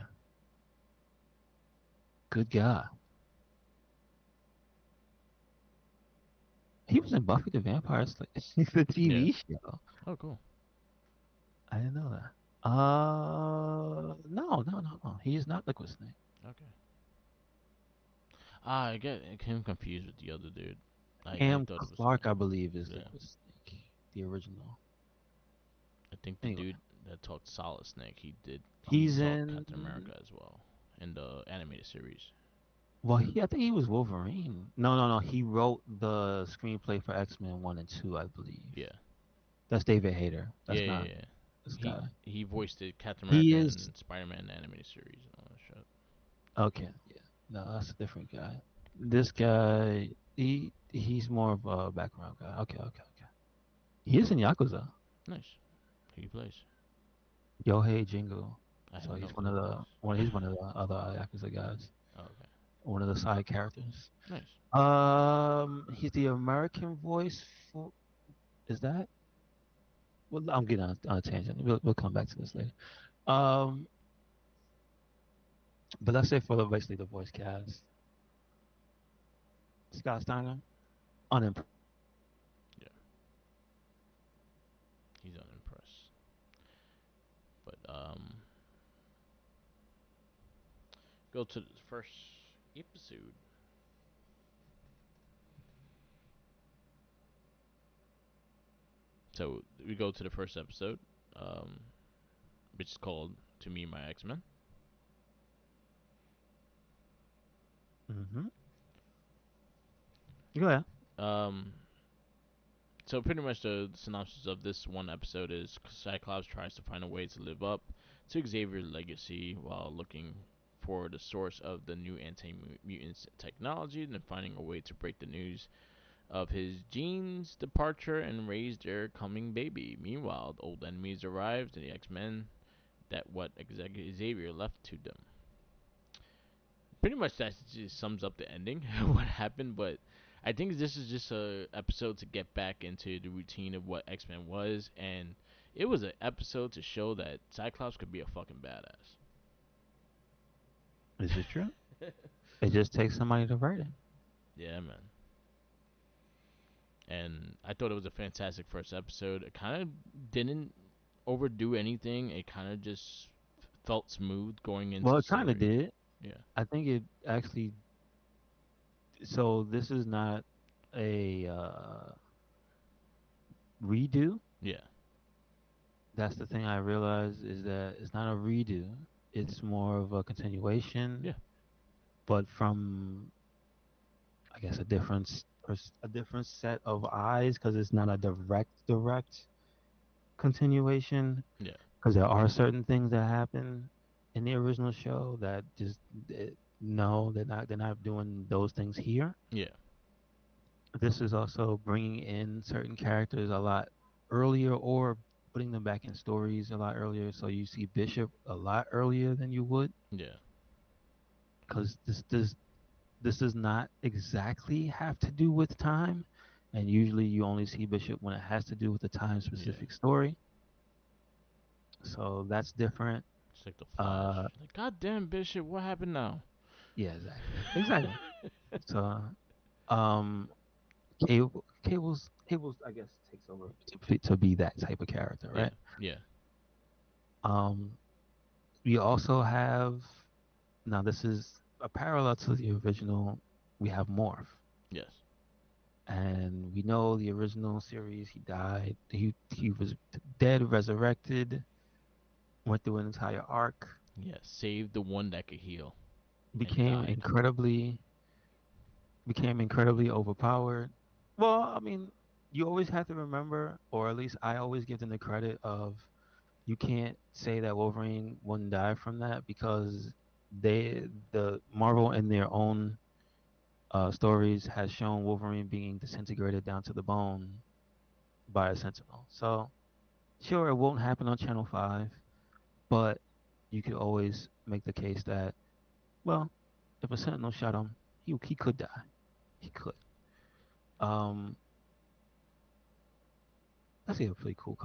good God. He was in Buffy the Vampire Slayer, the Yeah. TV show. Oh, cool. I didn't know that. No, no, no, no. He is not Liquid Snake. Okay. I get him confused with the other dude. I Cam thought it was Clark, I believe, is yeah. Liquid Snake, the original. I think the Anyway, dude that talked Solid Snake, he he's talked in. Captain America as well in the animated series. Well, I think he was Wolverine. No, no, no. He wrote the screenplay for X-Men 1 and 2, I believe. Yeah. That's David Hayter. Yeah, That's yeah, not yeah. this He guy. he voiced it Captain He America is. and Spider Man animated series and all that shit. Okay, yeah. No, that's a different guy. This guy, he's more of a background guy. Okay, okay, okay. He is in Yakuza. Nice. Who he plays? Yohei Jingu. I have So no he's clue who this. he's one of the other Yakuza guys. Oh, okay. One of the side characters. Nice. He's the American voice for. Is that? Well, I'm getting on a tangent. We'll come back to this later. Um, but let's say for basically the voice cast, Scott Steiner, unimpressed. Yeah. He's unimpressed. But go to the first episode. So we go to the first episode, um, which is called "To Me My X Men." Mm-hmm. Go ahead. Um, so pretty much the synopsis of this one episode is Cyclops tries to find a way to live up to Xavier's legacy while looking for the source of the new anti-mutant technology and finding a way to break the news of his gene's departure and raise their coming baby. Meanwhile, the old enemies arrive and the X-Men that what Xavier left to them. Pretty much that just sums up the ending, what happened, but I think this is just a episode to get back into the routine of what X Men was, and it was an episode to show that Cyclops could be a fucking badass. Is it true? It just takes somebody to write it. Yeah, man. and I thought it was a fantastic first episode. It kind of didn't overdo anything. It kind of just felt smooth going into Well, the it kind of story. did. Yeah, I think it actually. So this is not a redo. yeah, That's the thing I realized is that it's not a redo. It's more of a continuation, yeah, but from I guess a different set of eyes because it's not a direct continuation. yeah, Because there are certain things that happen in the original show that no, they're not doing those things here. yeah, This is also bringing in certain characters a lot earlier or putting them back in stories a lot earlier. So you see Bishop a lot earlier than you would yeah, because this does not exactly have to do with time, and usually you only see Bishop when it has to do with a time yeah. specific story. So that's different. It's like the Uh, Flash. Like, goddamn, Bishop, what happened now? yeah, exactly. So, um, Cables, I guess, takes over to be that type of character, Yeah, right? yeah, Um, we also have now this is a parallel to the original. We have Morph, yes, and we know the original series. He died. He was dead, resurrected, went through an entire arc, yes. Save the one that could heal and became died. incredibly became incredibly overpowered. Well, I mean, you always have to remember, or at least I always give them the credit of you can't say that Wolverine wouldn't die from that because the Marvel in their own stories has shown Wolverine being disintegrated down to the bone by a Sentinel. So sure, it won't happen on Channel 5, but you could always make the case that, well, if a Sentinel shot him, he could die. He could. Um, that's a pretty cool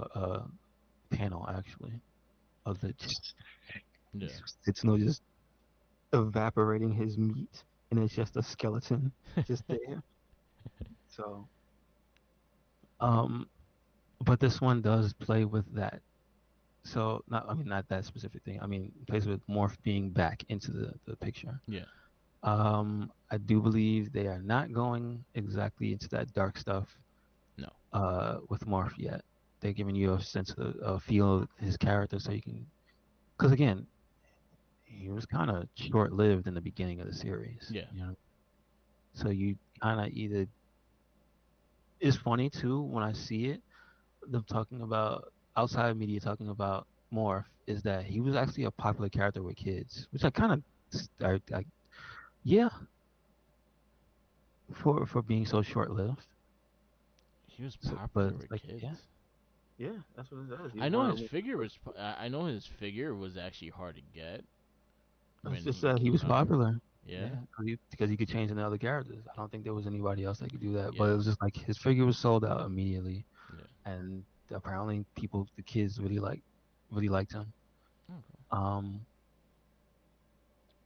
panel actually of the just Yeah. Sentinel just evaporating his meat, and it's just a skeleton just there. So, um, but this one does play with that. So, not I mean not that specific thing. I mean, plays with Morph being back into the picture. Yeah. I do believe they are not going exactly into that dark stuff No. with Morph yet. They're giving you a sense of a feel of his character so you can, because again, he was kind of short lived in the beginning of the series, Yeah. you know. So you kind of either it's funny too when I see it. Them talking about outside media talking about Morph is that he was actually a popular character with kids, which I kind of, yeah, for being so short lived. He was So, but popular it's with like, yeah, kids. yeah, that's what it does. He's I know one his of figure was. I know his figure was actually hard to get it's when just he that he was came out. popular. Yeah. Yeah, because he could change into other characters. I don't think there was anybody else that could do that. But Yeah. it was just like his figure was sold out immediately, Yeah. and apparently the kids really liked him. Okay. Um,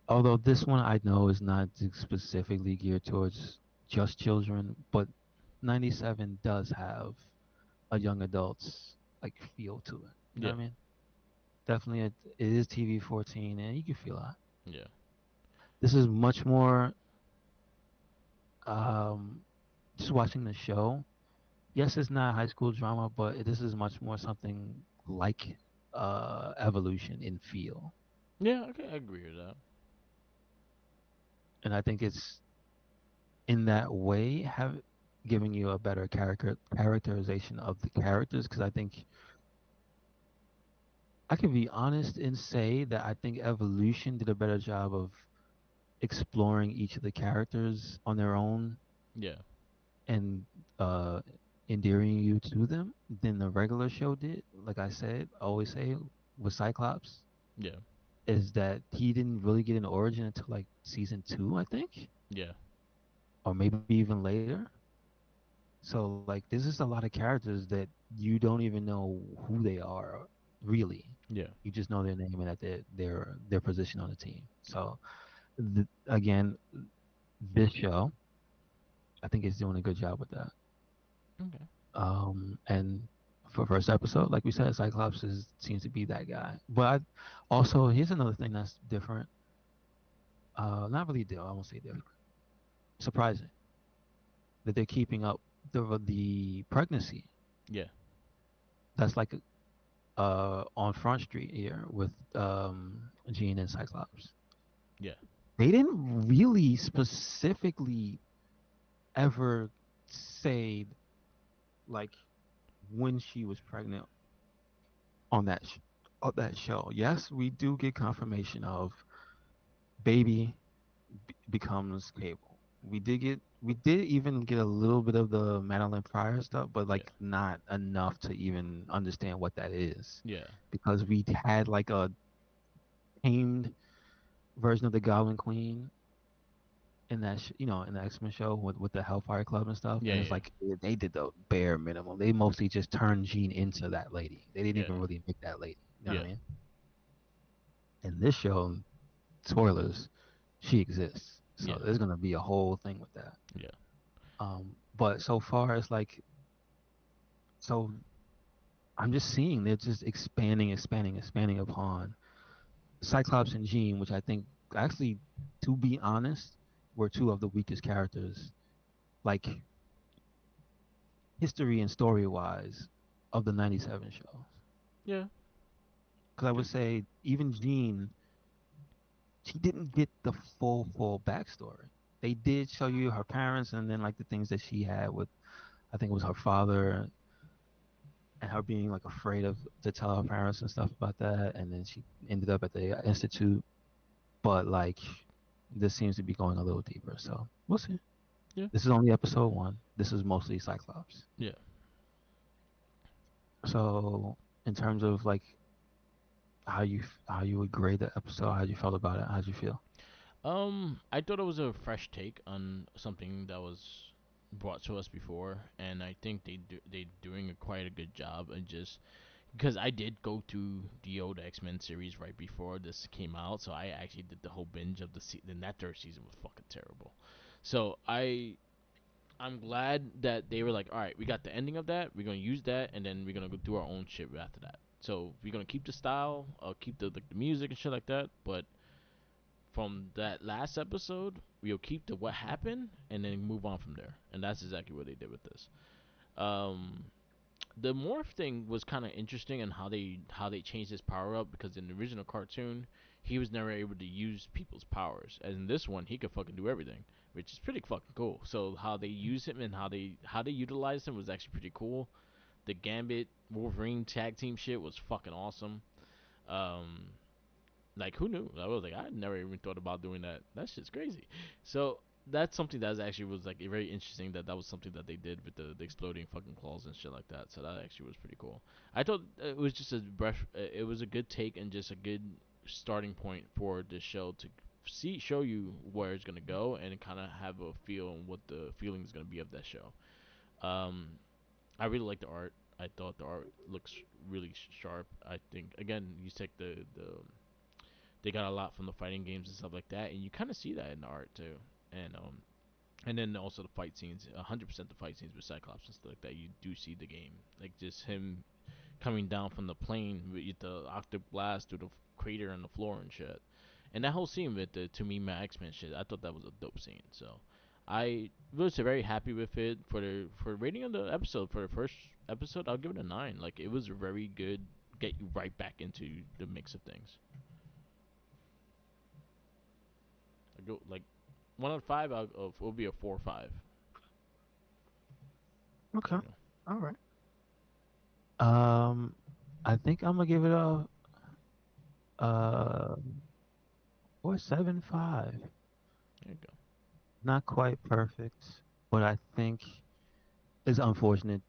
although this one I know is not specifically geared towards just children, but 97 does have a young adults like feel to it. You know Yeah. what I mean? Definitely, it is TV 14, and you can feel that. Yeah. This is much more um, just watching the show. Yes, it's not high school drama, but this is much more something like Evolution in feel, Yeah. Okay, I agree with that. and I think it's in that way have giving you a better characterization of the characters because I think I can be honest and say that I think Evolution did a better job of exploring each of the characters on their own Yeah. and uh, endearing you to them than the regular show did. Like I said, I always say with Cyclops, Yeah. is that he didn't really get an origin until like season two, I think, Yeah. or maybe even later. So like, there's just a lot of characters that you don't even know who they are, really. Yeah. You just know their name and that their position on the team. So again, this show, I think is doing a good job with that. Okay. And for first episode, like we said, Cyclops seems to be that guy. But also, here's another thing that's different. Not really I won't say different. Surprising that they're keeping up the pregnancy. Yeah. That's like on Front Street here with Jean and Cyclops. Yeah. They didn't really specifically ever say like when she was pregnant on on that show. Yes, we do get confirmation of baby becomes Cable. We did even get a little bit of the Madeline Pryor stuff, but Yeah. like not enough to even understand what that is, Yeah. because we had like a tamed version of the Goblin Queen in that in the X-Men show with the Hellfire Club and stuff, Yeah. and it's Yeah. like they did the bare minimum. They mostly just turned Jean into that lady. They didn't Yeah. even really make that lady. You know what Yeah. I mean? In this show, spoilers, she exists. So Yeah. there's gonna be a whole thing with that. Yeah. But so far it's like, so I'm just seeing they're just expanding upon Cyclops and Jean, which I think actually, to be honest, were two of the weakest characters, like history and story wise, of the '97 show. Yeah. Because I would Good. say even Jean, she didn't get the full backstory. They did show you her parents and then like the things that she had with, I think it was her father, and her being like afraid of to tell her parents and stuff about that, and then she ended up at the institute. But like, this seems to be going a little deeper, so we'll see. Yeah. This is only episode one. This is mostly Cyclops. Yeah. So in terms of like how you would grade the episode, how you felt about it, how'd you feel? I thought it was a fresh take on something that was brought to us before, and I think they doing quite a good job. And just because I did go through the old X Men series right before this came out, so I actually did the whole binge of the season. And that third season was fucking terrible. So I'm glad that they were like, all right, we got the ending of that. We're gonna use that, and then we're gonna go do our own shit after that. So we're gonna keep the style, keep the like, the music and shit like that, but from that last episode, we'll keep the what happened and then move on from there. And that's exactly what they did with this. Um, the morph thing was kind of interesting and how they changed his power up, because in the original cartoon he was never able to use people's powers. As in this one, he could fucking do everything, which is pretty fucking cool. So how they use him and how they utilize him was actually pretty cool. The Gambit Wolverine tag team shit was fucking awesome. Um, like who knew? I was like, I never even thought about doing that. That shit's crazy. So that's something that actually was like very interesting. That was something that they did with the exploding fucking claws and shit like that. So that actually was pretty cool. I thought it was just a brush. It was a good take and just a good starting point for this show to show you where it's gonna go and kind of have a feel on what the feeling is gonna be of that show. Um, I really like the art. I thought the art looks really sharp. I think again, you take the they got a lot from the fighting games and stuff like that, and you kind of see that in the art too. And then also the fight scenes, 100% the fight scenes with Cyclops and stuff like that. You do see the game, like just him coming down from the plane with the octave blast through the crater on the floor and shit. And that whole scene with the To Me My X Men shit, I thought that was a dope scene. So I was very happy with it for rating of the episode. For the first episode, I'll give it a 9. Like it was very good, get you right back into the mix of things. I go like 1 out of 5. Will be a 4 or 5. Okay, You know. all right. Um, I think I'm gonna give it a uh 4.75. There you go. Not quite perfect, but I think it's unfortunate.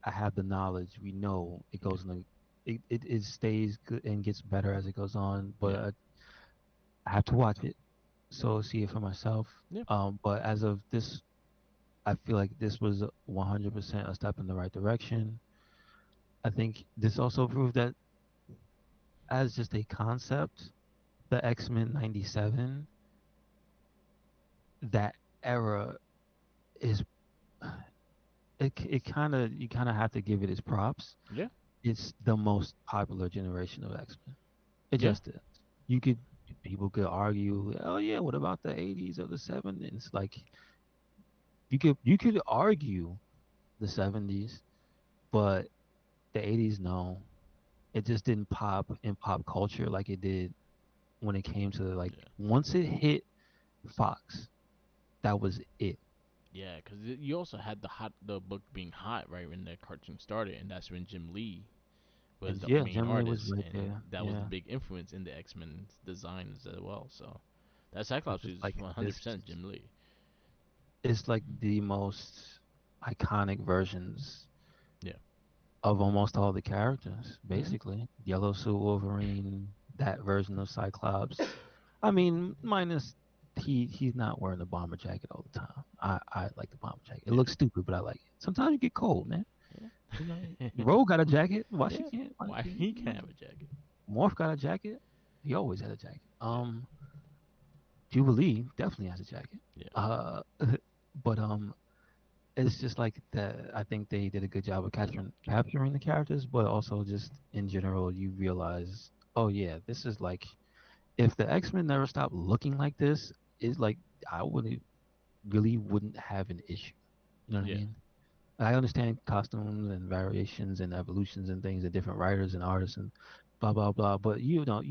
I have the knowledge. We know it Yeah. goes in the, it stays good and gets better as it goes on, but Yeah. I have to watch it so see it for myself. Yeah. But as of this, I feel like this was 100% a step in the right direction. I think this also proved that as just a concept, the X-Men '97, that era is it kind of you kind of have to give it its props. Yeah, It's the most popular generation of X-Men. It yeah, just is. You could People could argue, oh yeah, what about the 80s or the 70s? Like you could argue the 70s, but the 80s no. It just didn't pop in pop culture like it did when it came to like yeah, once it hit Fox, that was it. yeah. Because you also had the book being hot right when the cartoon started, and that's when Jim Lee was And the yeah, main Jim Lee was artist, right and there. that was the Yeah. big influence in the X Men's designs as well. So that It's Cyclops just is like 100% Jim Lee. it's like the most iconic versions Yeah. of almost all the characters, Hmm. basically. Yellow Suit Wolverine, that version of Cyclops. I mean, minus he's not wearing the bomber jacket all the time. I like the bomber jacket. It Yeah. looks stupid, but I like it. Sometimes you get cold, man. You know, Yeah. Rogue got a jacket. Why she Yeah. can't? Why, Why he you can't know, have a jacket? Morph got a jacket. He always had a jacket. Yeah. Jubilee definitely has a jacket. Yeah. Uh, but it's just like that. I think they did a good job of capturing the characters, but also just in general, you realize, oh yeah, this is like if the X Men never stopped looking like this, it's like I wouldn't really wouldn't have an issue. You know what I Yeah. mean? I understand costumes and variations and evolutions and things and different writers and artists and blah blah blah. But you know,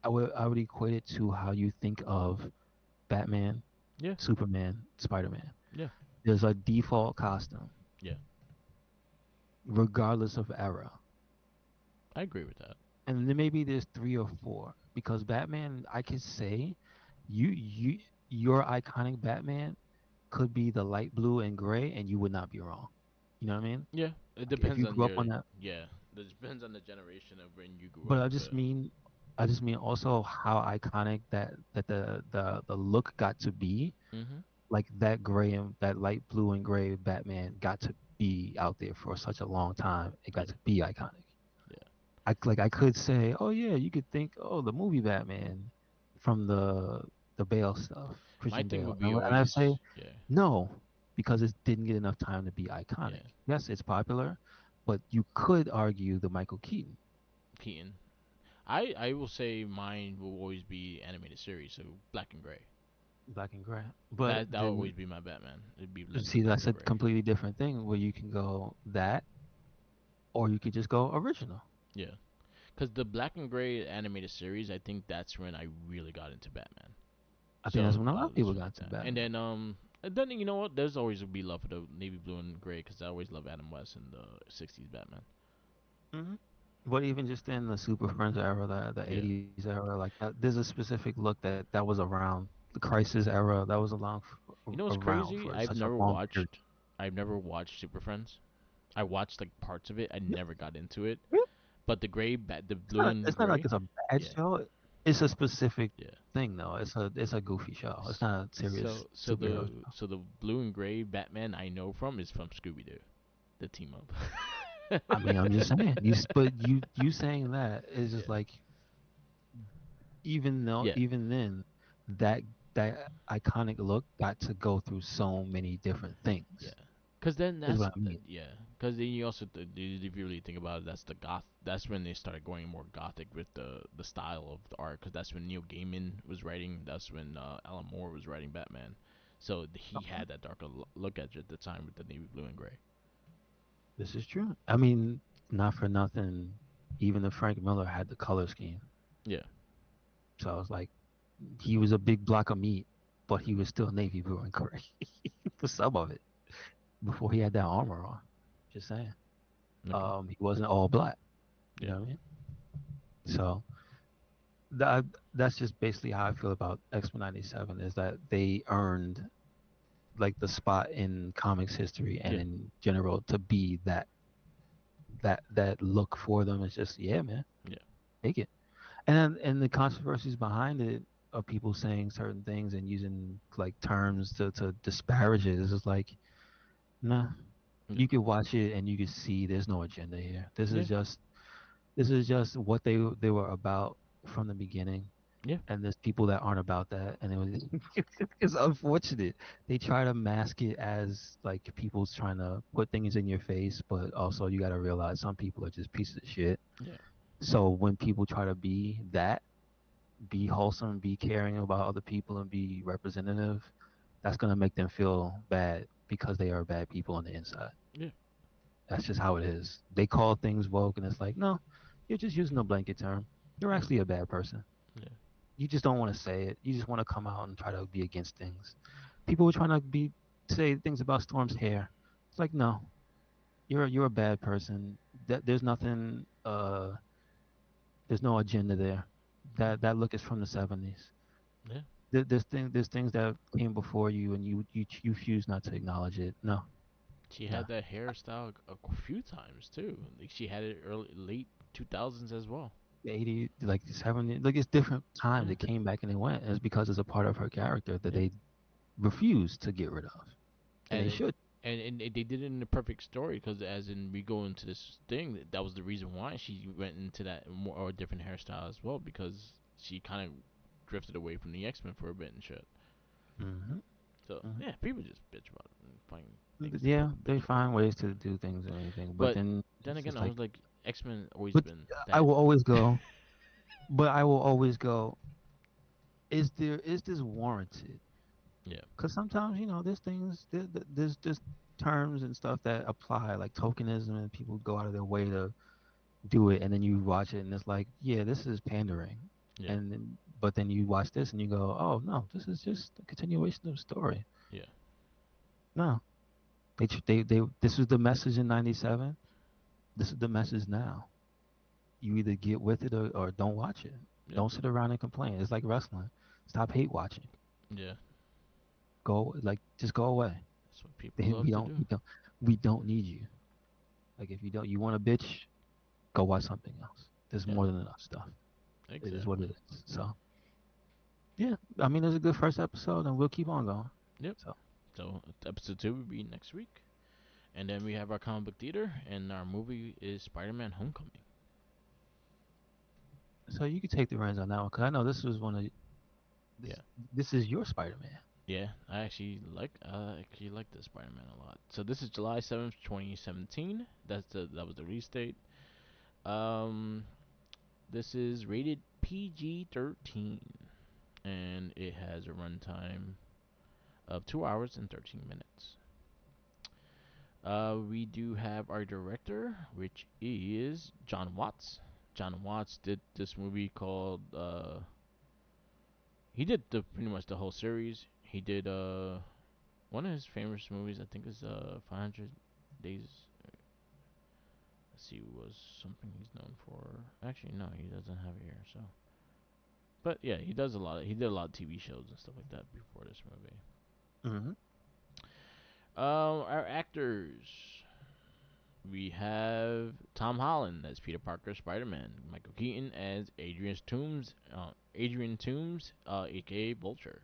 I would equate it to how you think of Batman, Yeah. Superman, Spider Man. Yeah. There's a default costume, Yeah. regardless of era. I agree with that. And then maybe there's three or four. Because Batman, I could say you your iconic Batman could be the light blue and gray and you would not be wrong. You know what I mean? Yeah. It Like if depends you on grew up your on that. yeah. It depends on the generation of when you grew But up. But I just mean also how iconic that the look got to be. hmm Like that gray and that light blue and gray Batman got to be out there for such a long time. It got yeah. to be iconic. Yeah. I could say, oh yeah, you could think, oh, the movie Batman from the Bale stuff, My Christian thing Bale, would be and I say always yeah. no because it didn't get enough time to be iconic. Yeah. Yes, it's popular, but you could argue the Michael Keaton, Keaton. I will say mine will always be animated series, so black and gray. black and gray. But That will then always be my Batman. It'd be the see, black that's and a gray. completely different thing where you can go that, or you could just go original. Yeah, because the black and gray animated series, I think that's when I really got into Batman. I think that's So when a lot I of was people got like to that. And Batman. then you know what? There's always be love for the navy blue and gray because I always love Adam West and the '60s Batman. Hmm. But even just in the Super Friends era, the Yeah, 80s era, like there's a specific look that was around the Crisis era that was you know what's around crazy? for such a long period. I've never watched Super Friends. I watched like parts of it. I Yeah, never got into it. yeah. But the blue and It's not like gray, it's a bad yeah, show. It's a specific yeah. thing though. It's a goofy show. It's not a serious superhero show. So the blue and gray Batman I know from is from Scooby Doo, the team up. I mean, I'm just saying. But you saying that is just Yeah, like even though yeah, even then that that iconic look got to go through so many different yeah. things. Cause then Is what I mean. yeah. Cause then you also if you really think about it, that's the goth. That's when they started going more gothic with the style of the art. Cause that's when Neil Gaiman was writing. That's when Alan Moore was writing Batman. So he had that darker look at it at the time with the navy blue and gray. This is true. I mean, not for nothing, even the Frank Miller had the color scheme. Yeah, So I was like, he was a big block of meat, but he was still navy blue and gray for some of it before he had that armor on. Just saying. okay, He wasn't all black. You yeah, know what I mean? So that that's just basically how I feel about X Men '97 is that they earned like the spot in comics history and yeah, in general to be that look for them. It's just yeah, man, yeah, take it. And the controversies behind it of people saying certain things and using like terms to disparage it is just like nah. yeah, You could watch it and you could see there's no agenda here. yeah, This is just what they were about from the beginning. Yeah. and there's people that aren't about that, and it was it's unfortunate. They try to mask it as like people's trying to put things in your face, but also you got to realize some people are just pieces of shit. Yeah. So when people try to be that, be wholesome, be caring about other people, and be representative, that's gonna make them feel bad because they are bad people on the inside. Yeah. That's just how it is. They call things woke, and it's like, no, you're just using a blanket term. You're Yeah. actually a bad person. Yeah. You just don't want to say it. You just want to come out and try to be against things. People were trying to be say things about Storm's hair. It's like, no, you're a bad person. That there's no agenda there. That look is from the 70s. Yeah. There's things that came before you, and you choose not to acknowledge it. No, She no. had that hairstyle a few times too. Like she had it early, late 2000s as well. 80, like 70, like it's different times. Yeah. It came back and it went. It's because it's a part of her character that Yeah. they refuse to get rid of, and And they it, should. and they did it in the perfect story because as in we go into this thing that was the reason why she went into that more or different hairstyle as well because she kind of drifted away from the X Men for a bit and shit. Hmm. So Hmm. yeah, people just bitch about it and find things to Yeah, they bitch about. find ways to do things or anything, but But then then it's again, just I like, was like, X Men always but been I that. will always go, but I will always go. Is this warranted? Yeah, Because sometimes there's things there's just terms and stuff that apply like tokenism, and people go out of their way to do it, and then you watch it and it's like, yeah, this is pandering. yeah, But then you watch this and you go, oh no, this is just a continuation of the story. yeah, No, they this was the message in 97. This is the message now. You either get with it, or don't watch it. yeah, Don't sit around and complain. It's like wrestling. Stop hate watching. yeah. Go, like, just go away. That's what people we love to don't do. we don't we don't need you. Like, if you want a bitch, go watch something else. There's Yeah, more than enough stuff. It is what exactly. it is. So yeah, I mean, it's a good first episode, and we'll keep on going. Yep. So So episode 2 will be next week, and then we have our comic book theater, and our movie is Spider-Man: Homecoming. so you can take the reins on that one, because I know this was one of this. Yeah, This is your Spider-Man. yeah. I actually like this Spider-Man a lot. So this is July 7th, 2017. That was the release date. Um, this is rated PG-13, and it has a runtime of 2 hours and 13 minutes. We do have our director, which is John Watts. John Watts did this movie called. He did pretty much the whole series. He did one of his famous movies. I think is 500 Days. Let's see, was something he's known for. Actually, no, he doesn't have it here. So, but yeah, he does a lot. He did a lot of TV shows and stuff like that before this movie. Mm-hmm. Our actors. We have Tom Holland as Peter Parker, Spider-Man. Michael Keaton as Adrian Toomes, aka Vulture.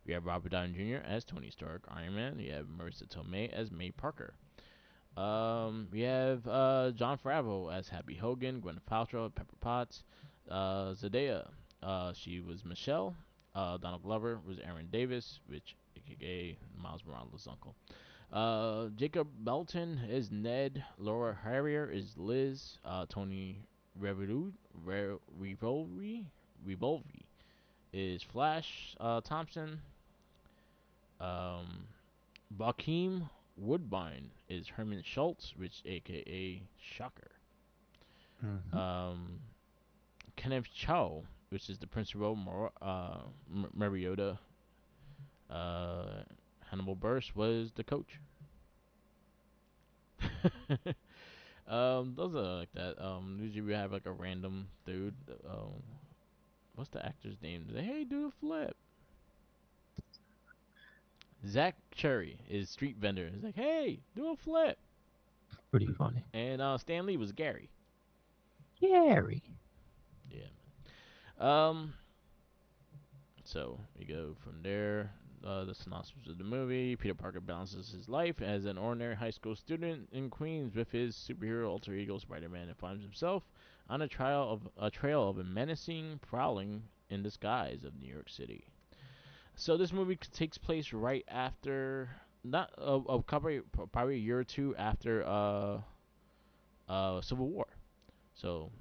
We have Robert Downey Jr. as Tony Stark, Iron Man. We have Marissa Tomei as May Parker. We have John Favreau as Happy Hogan, Gwyneth Paltrow, Pepper Potts, Zendaya. She was Michelle. Donald Glover was Aaron Davis, which aka Miles Morales' uncle. Jacob Belton is Ned. Laura Harrier is Liz. Tony Revolvi is Flash Thompson. Um, Bakeem Woodbine is Herman Schultz, which aka Shocker. Mm-hmm. Um, Kenneth Chow, which is the principal, Mariota. Uh, Hannibal Buress was the coach. Those are like that. Usually we have like a random dude. What's the actor's name? Say, hey, do a flip. Zach Cherry is street vendor. He's like, hey, do a flip. Pretty funny. And Stan Lee was Gary. Gary. Yeah. So we go from there. the synopsis of the movie: Peter Parker balances his life as an ordinary high school student in Queens with his superhero alter ego Spider-Man, and finds himself on a trail of a menacing prowling in the skies of New York City. So this movie takes place right after, not probably a year or two after Civil War. So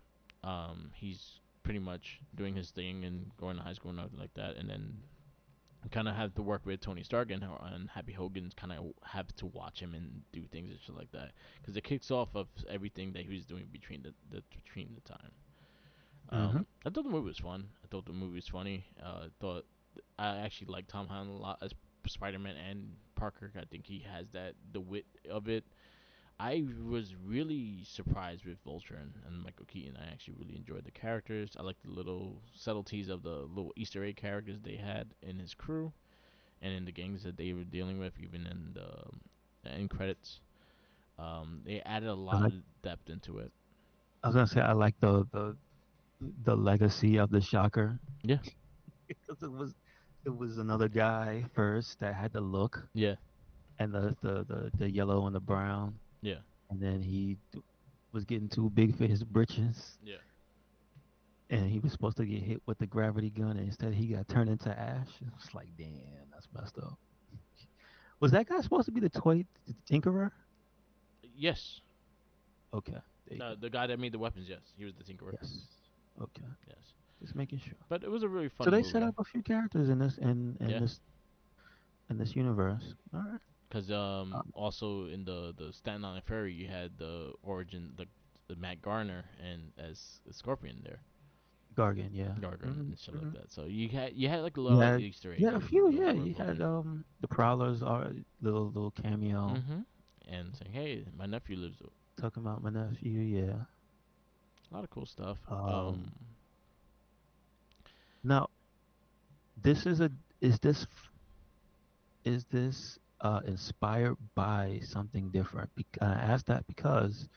he's pretty much doing his thing and going to high school and everything like that, and then kind of have to work with Tony Stark and Happy Hogan's kind of have to watch him and do things and shit like that, because it kicks off of everything that he was doing between the time. Mm-hmm. I thought the movie was fun. I thought the movie was funny. I thought I actually like Tom Holland a lot as Spider-Man and Parker. I think he has the wit of it. I was really surprised with Vulture and Michael Keaton. I actually really enjoyed the characters. I like the little subtleties of the little Easter egg characters they had in his crew and in the gangs that they were dealing with, even in the end credits. They added a I lot like. of depth into it. I was gonna say I like the legacy of the Shocker Yeah, because it was another guy first that had the look yeah, and the yellow and the brown, yeah, and then was getting too big for his britches, yeah. and he was supposed to get hit with the gravity gun, and instead he got turned into ash. It's like, damn, that's messed up. Was that guy supposed to be the toy tinkerer? Yes, Okay, there you go. the guy that made the weapons. Yes, he was the Tinkerer. Yes. Okay, Yes, just making sure. but it was a really So fun they set movie. up a few characters in this Yeah, in this universe. All right. because Uh, also in the Staten Island Ferry, you had the origin the Matt Garner and as Scorpion there, Gargan, yeah. Gargan Hmm. and shit like Hmm. that. So you had like a You lot of had Easter you eggs had a and few, little yeah. web You had moments. the Prowlers are little cameo And saying, hey, my nephew lives. talking about my nephew, yeah. A lot of cool stuff. Um Now this is a is this is this inspired by something different? I asked that because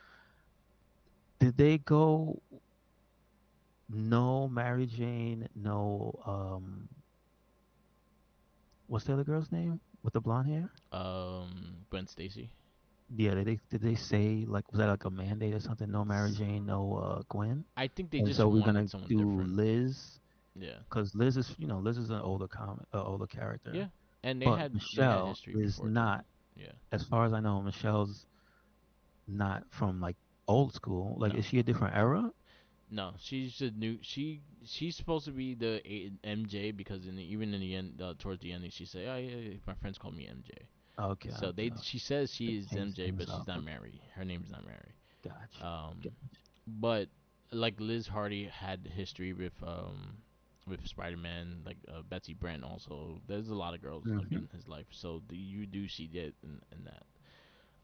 did they go no Mary Jane, no what's the other girl's name with the blonde hair? Gwen Stacy. Yeah, did they say like was that like a mandate or something? No Mary Jane, no Gwen, I think they and just so we're wanted gonna someone do different. Liz Yeah, because Liz is an older character, yeah, and they but had Michelle history is before too. not. Yeah, As far as I know, Michelle's not from like old school. Like, no, is she a different era? no, she's the new. She's supposed to be the MJ because even in the end, towards the ending, she say, "Oh yeah, yeah, my friends call me MJ." Okay, So okay, she says they she is changed MJ, things but she's up. not Mary. Her name's not Mary. Gotcha. Um, Gotcha. but like Liz Hardy had history with Spider-Man, like Betsy Brant also. There's a lot of girls like Hmm. in his life, so you do see that in that.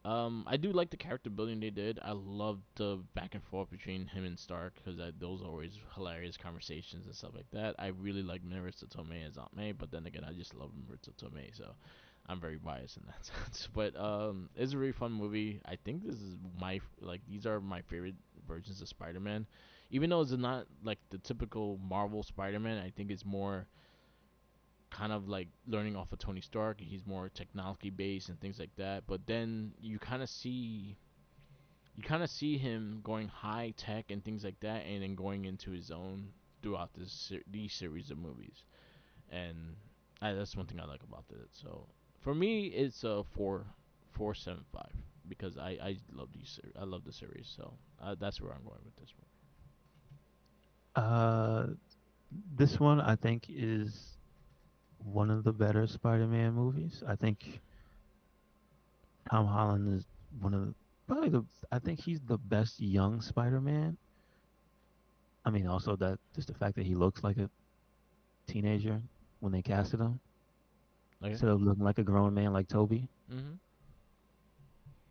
I do like the character building they did. I love the back and forth between him and Stark because those are always hilarious conversations and stuff like that. I really like Marissa Tomei as Aunt May, but then again, I just love Marissa Tomei, so I'm very biased in that sense. But it's a really fun movie. I think this is these are my favorite versions of Spider-Man, even though it's not like the typical Marvel Spider-Man. I think it's more kind of like learning off of Tony Stark. He's more technology based and things like that. But then you kind of see him going high tech and things like that, and then going into his own throughout these series of movies. And that's one thing I like about it. So for me, it's a 4.75 because I love I love the series. So that's where I'm going with this Uh, this one I think is one of the better Spider-Man movies. I think Tom Holland is one of the, probably the. I think he's the best young Spider-Man. I mean, also that just the fact that he looks like a teenager when they casted him one. Okay. instead of looking like a grown man like Toby. Mhm.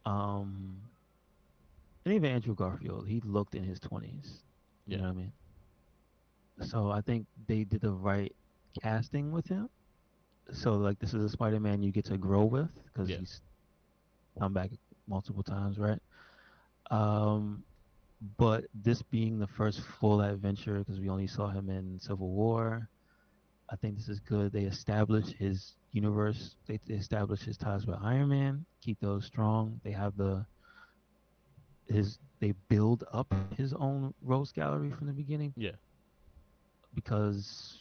Um, and even Andrew Garfield, he looked in his 20s. You Yeah. know what I mean? So I think they did the right casting with him. So like this is a Spider-Man you get to grow with because Yeah. he's come back multiple times, right? Um, but this being the first full adventure because we only saw him in Civil War, I think this is good. They establish his universe. They establish his ties with Iron Man. Keep those strong. They have they build up his own Rose Gallery from the beginning Yeah. because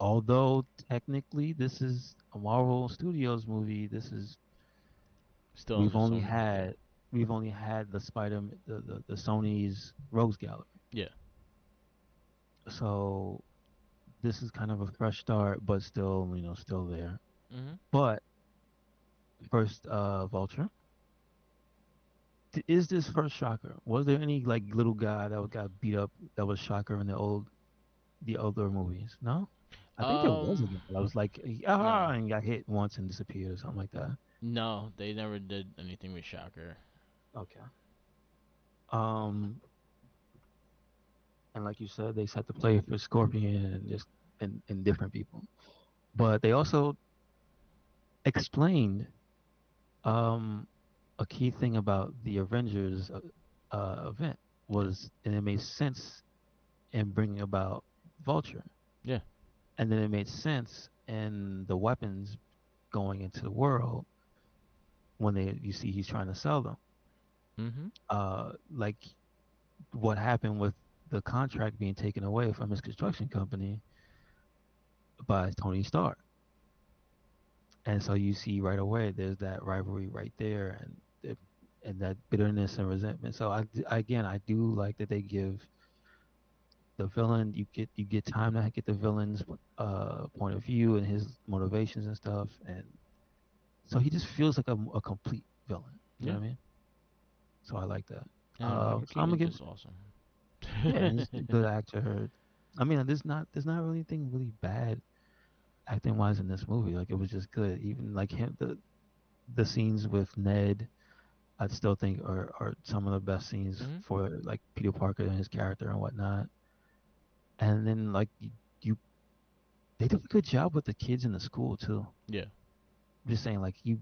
although technically this is a Marvel Studios movie, this is Still we've under only Sony. Yeah. had we've only had the Spider the Sony's Rose Gallery. Yeah. So this is kind of a fresh start, but still, still there. Mhm. But first, Vulture. Is this first Shocker? Was there any like little guy that got beat up that was Shocker in the older movies? No, I think there was a Um. guy that was like No. and got hit once and disappeared or something like that. No, they never did anything with Shocker. Okay. Um, and like you said, they set the play for Scorpion and just and different people, but they also explained um a key thing about the Avengers event was, and it made sense in bringing about Vulture. Yeah. And then it made sense in the weapons going into the world when you see he's trying to sell them. Mhm. Like what happened with the contract being taken away from his construction company by Tony Stark. And so you see right away there's that rivalry right there and that bitterness and resentment. So again, I do like that they give the villain, you get time to get the villain's point of view and his motivations and stuff, and so he just feels like a complete villain. You know Yeah. what I mean? So I like that. And Michael So I'm gonna Keaton's give, just awesome. yeah, and he's a good actor. I mean, there's not really anything really bad acting wise in this movie. Like it was just good. Even like him, the scenes with Ned, I still think are some of the best scenes Mhm. for like Peter Parker and his character and whatnot. And then like you they did a good job with the kids in the school too. Yeah. I'm just saying, like you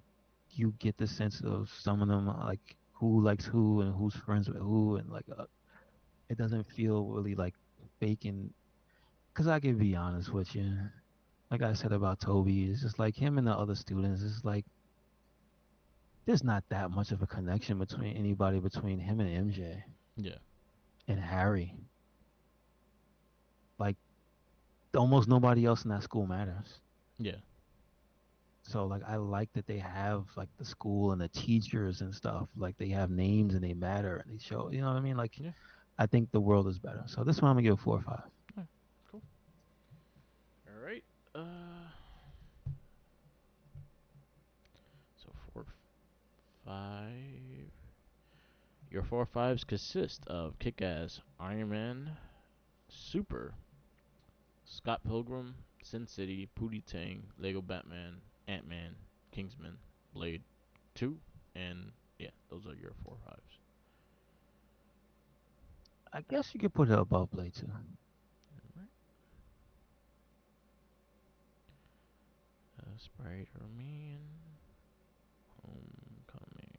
get the sense of some of them like who likes who and who's friends with who, and like it doesn't feel really like faking. Cause I can be honest with you, like I said about Toby, it's just like him and the other students. It's like there's not that much of a connection between anybody between him and MJ Yeah. and Harry. Like almost nobody else in that school matters. Yeah. So like I like that they have like the school and the teachers and stuff. Like they have names and they matter and they show. You know what I mean? Like Yeah. I think the world is better. So this one I'm gonna give a 4 or 5. Alright, cool. All right. Uh. So 4, 5. Your 4 5s consist of Kick-Ass, Iron Man, Super, Scott Pilgrim, Sin City, Pootie Tang, Lego Batman, Ant Man, Kingsman, Blade 2, and yeah, those are your 4 5s. I guess you could put it above Blade too. Alright. Spider Man, Homecoming.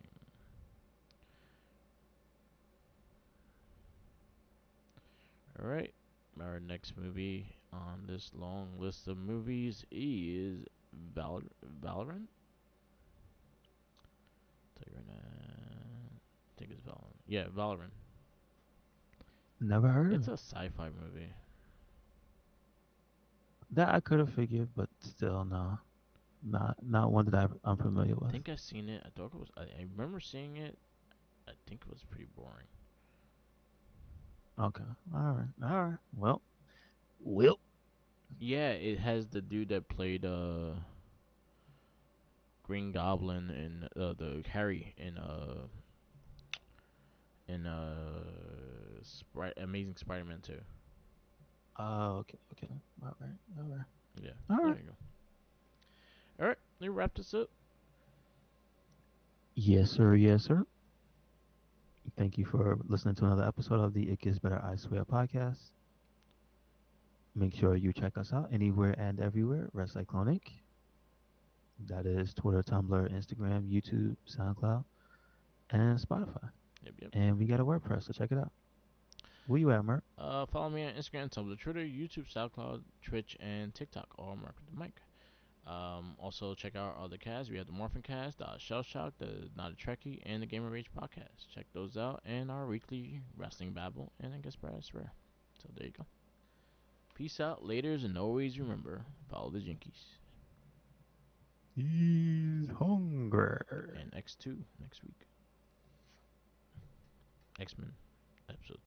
Alright, our next movie on this long list of movies is Valorant? Tell you right now. I think it's Valorant. Yeah, Valorant. Never heard of It's it. a sci-fi movie. That I could have figured, but still no, not one that I'm familiar I with. think I've seen it. I thought it was. I remember seeing it. I think it was pretty boring. Okay, all right. Well, Yeah, it has the dude that played Green Goblin and the Harry in Amazing Spider-Man 2. okay, okay, all right, Yeah, all there right. you go. All right, let me wrap this up. Yes, sir. Yes, sir. Thank you for listening to another episode of the It Gets Better I Swear podcast. Make sure you check us out anywhere and everywhere. Recyclonic. That is Twitter, Tumblr, Instagram, YouTube, SoundCloud, and Spotify. Yep, yep. And we got a WordPress, so check it out. Where you at, Mark? Follow me on Instagram, Tumblr, Twitter, YouTube, SoundCloud, Twitch, and TikTok. All Mark with the mic. Also check out our other casts. We have the Morphin Cast, Shell Shock, the Not a Trekkie, and the Gamer Rage podcast. Check those out, and our weekly wrestling babble, and I guess Brass Rare. So there you go. Peace out, laters, and always remember, follow the Jinkies. He's hungry. And X2 next week. X-Men episode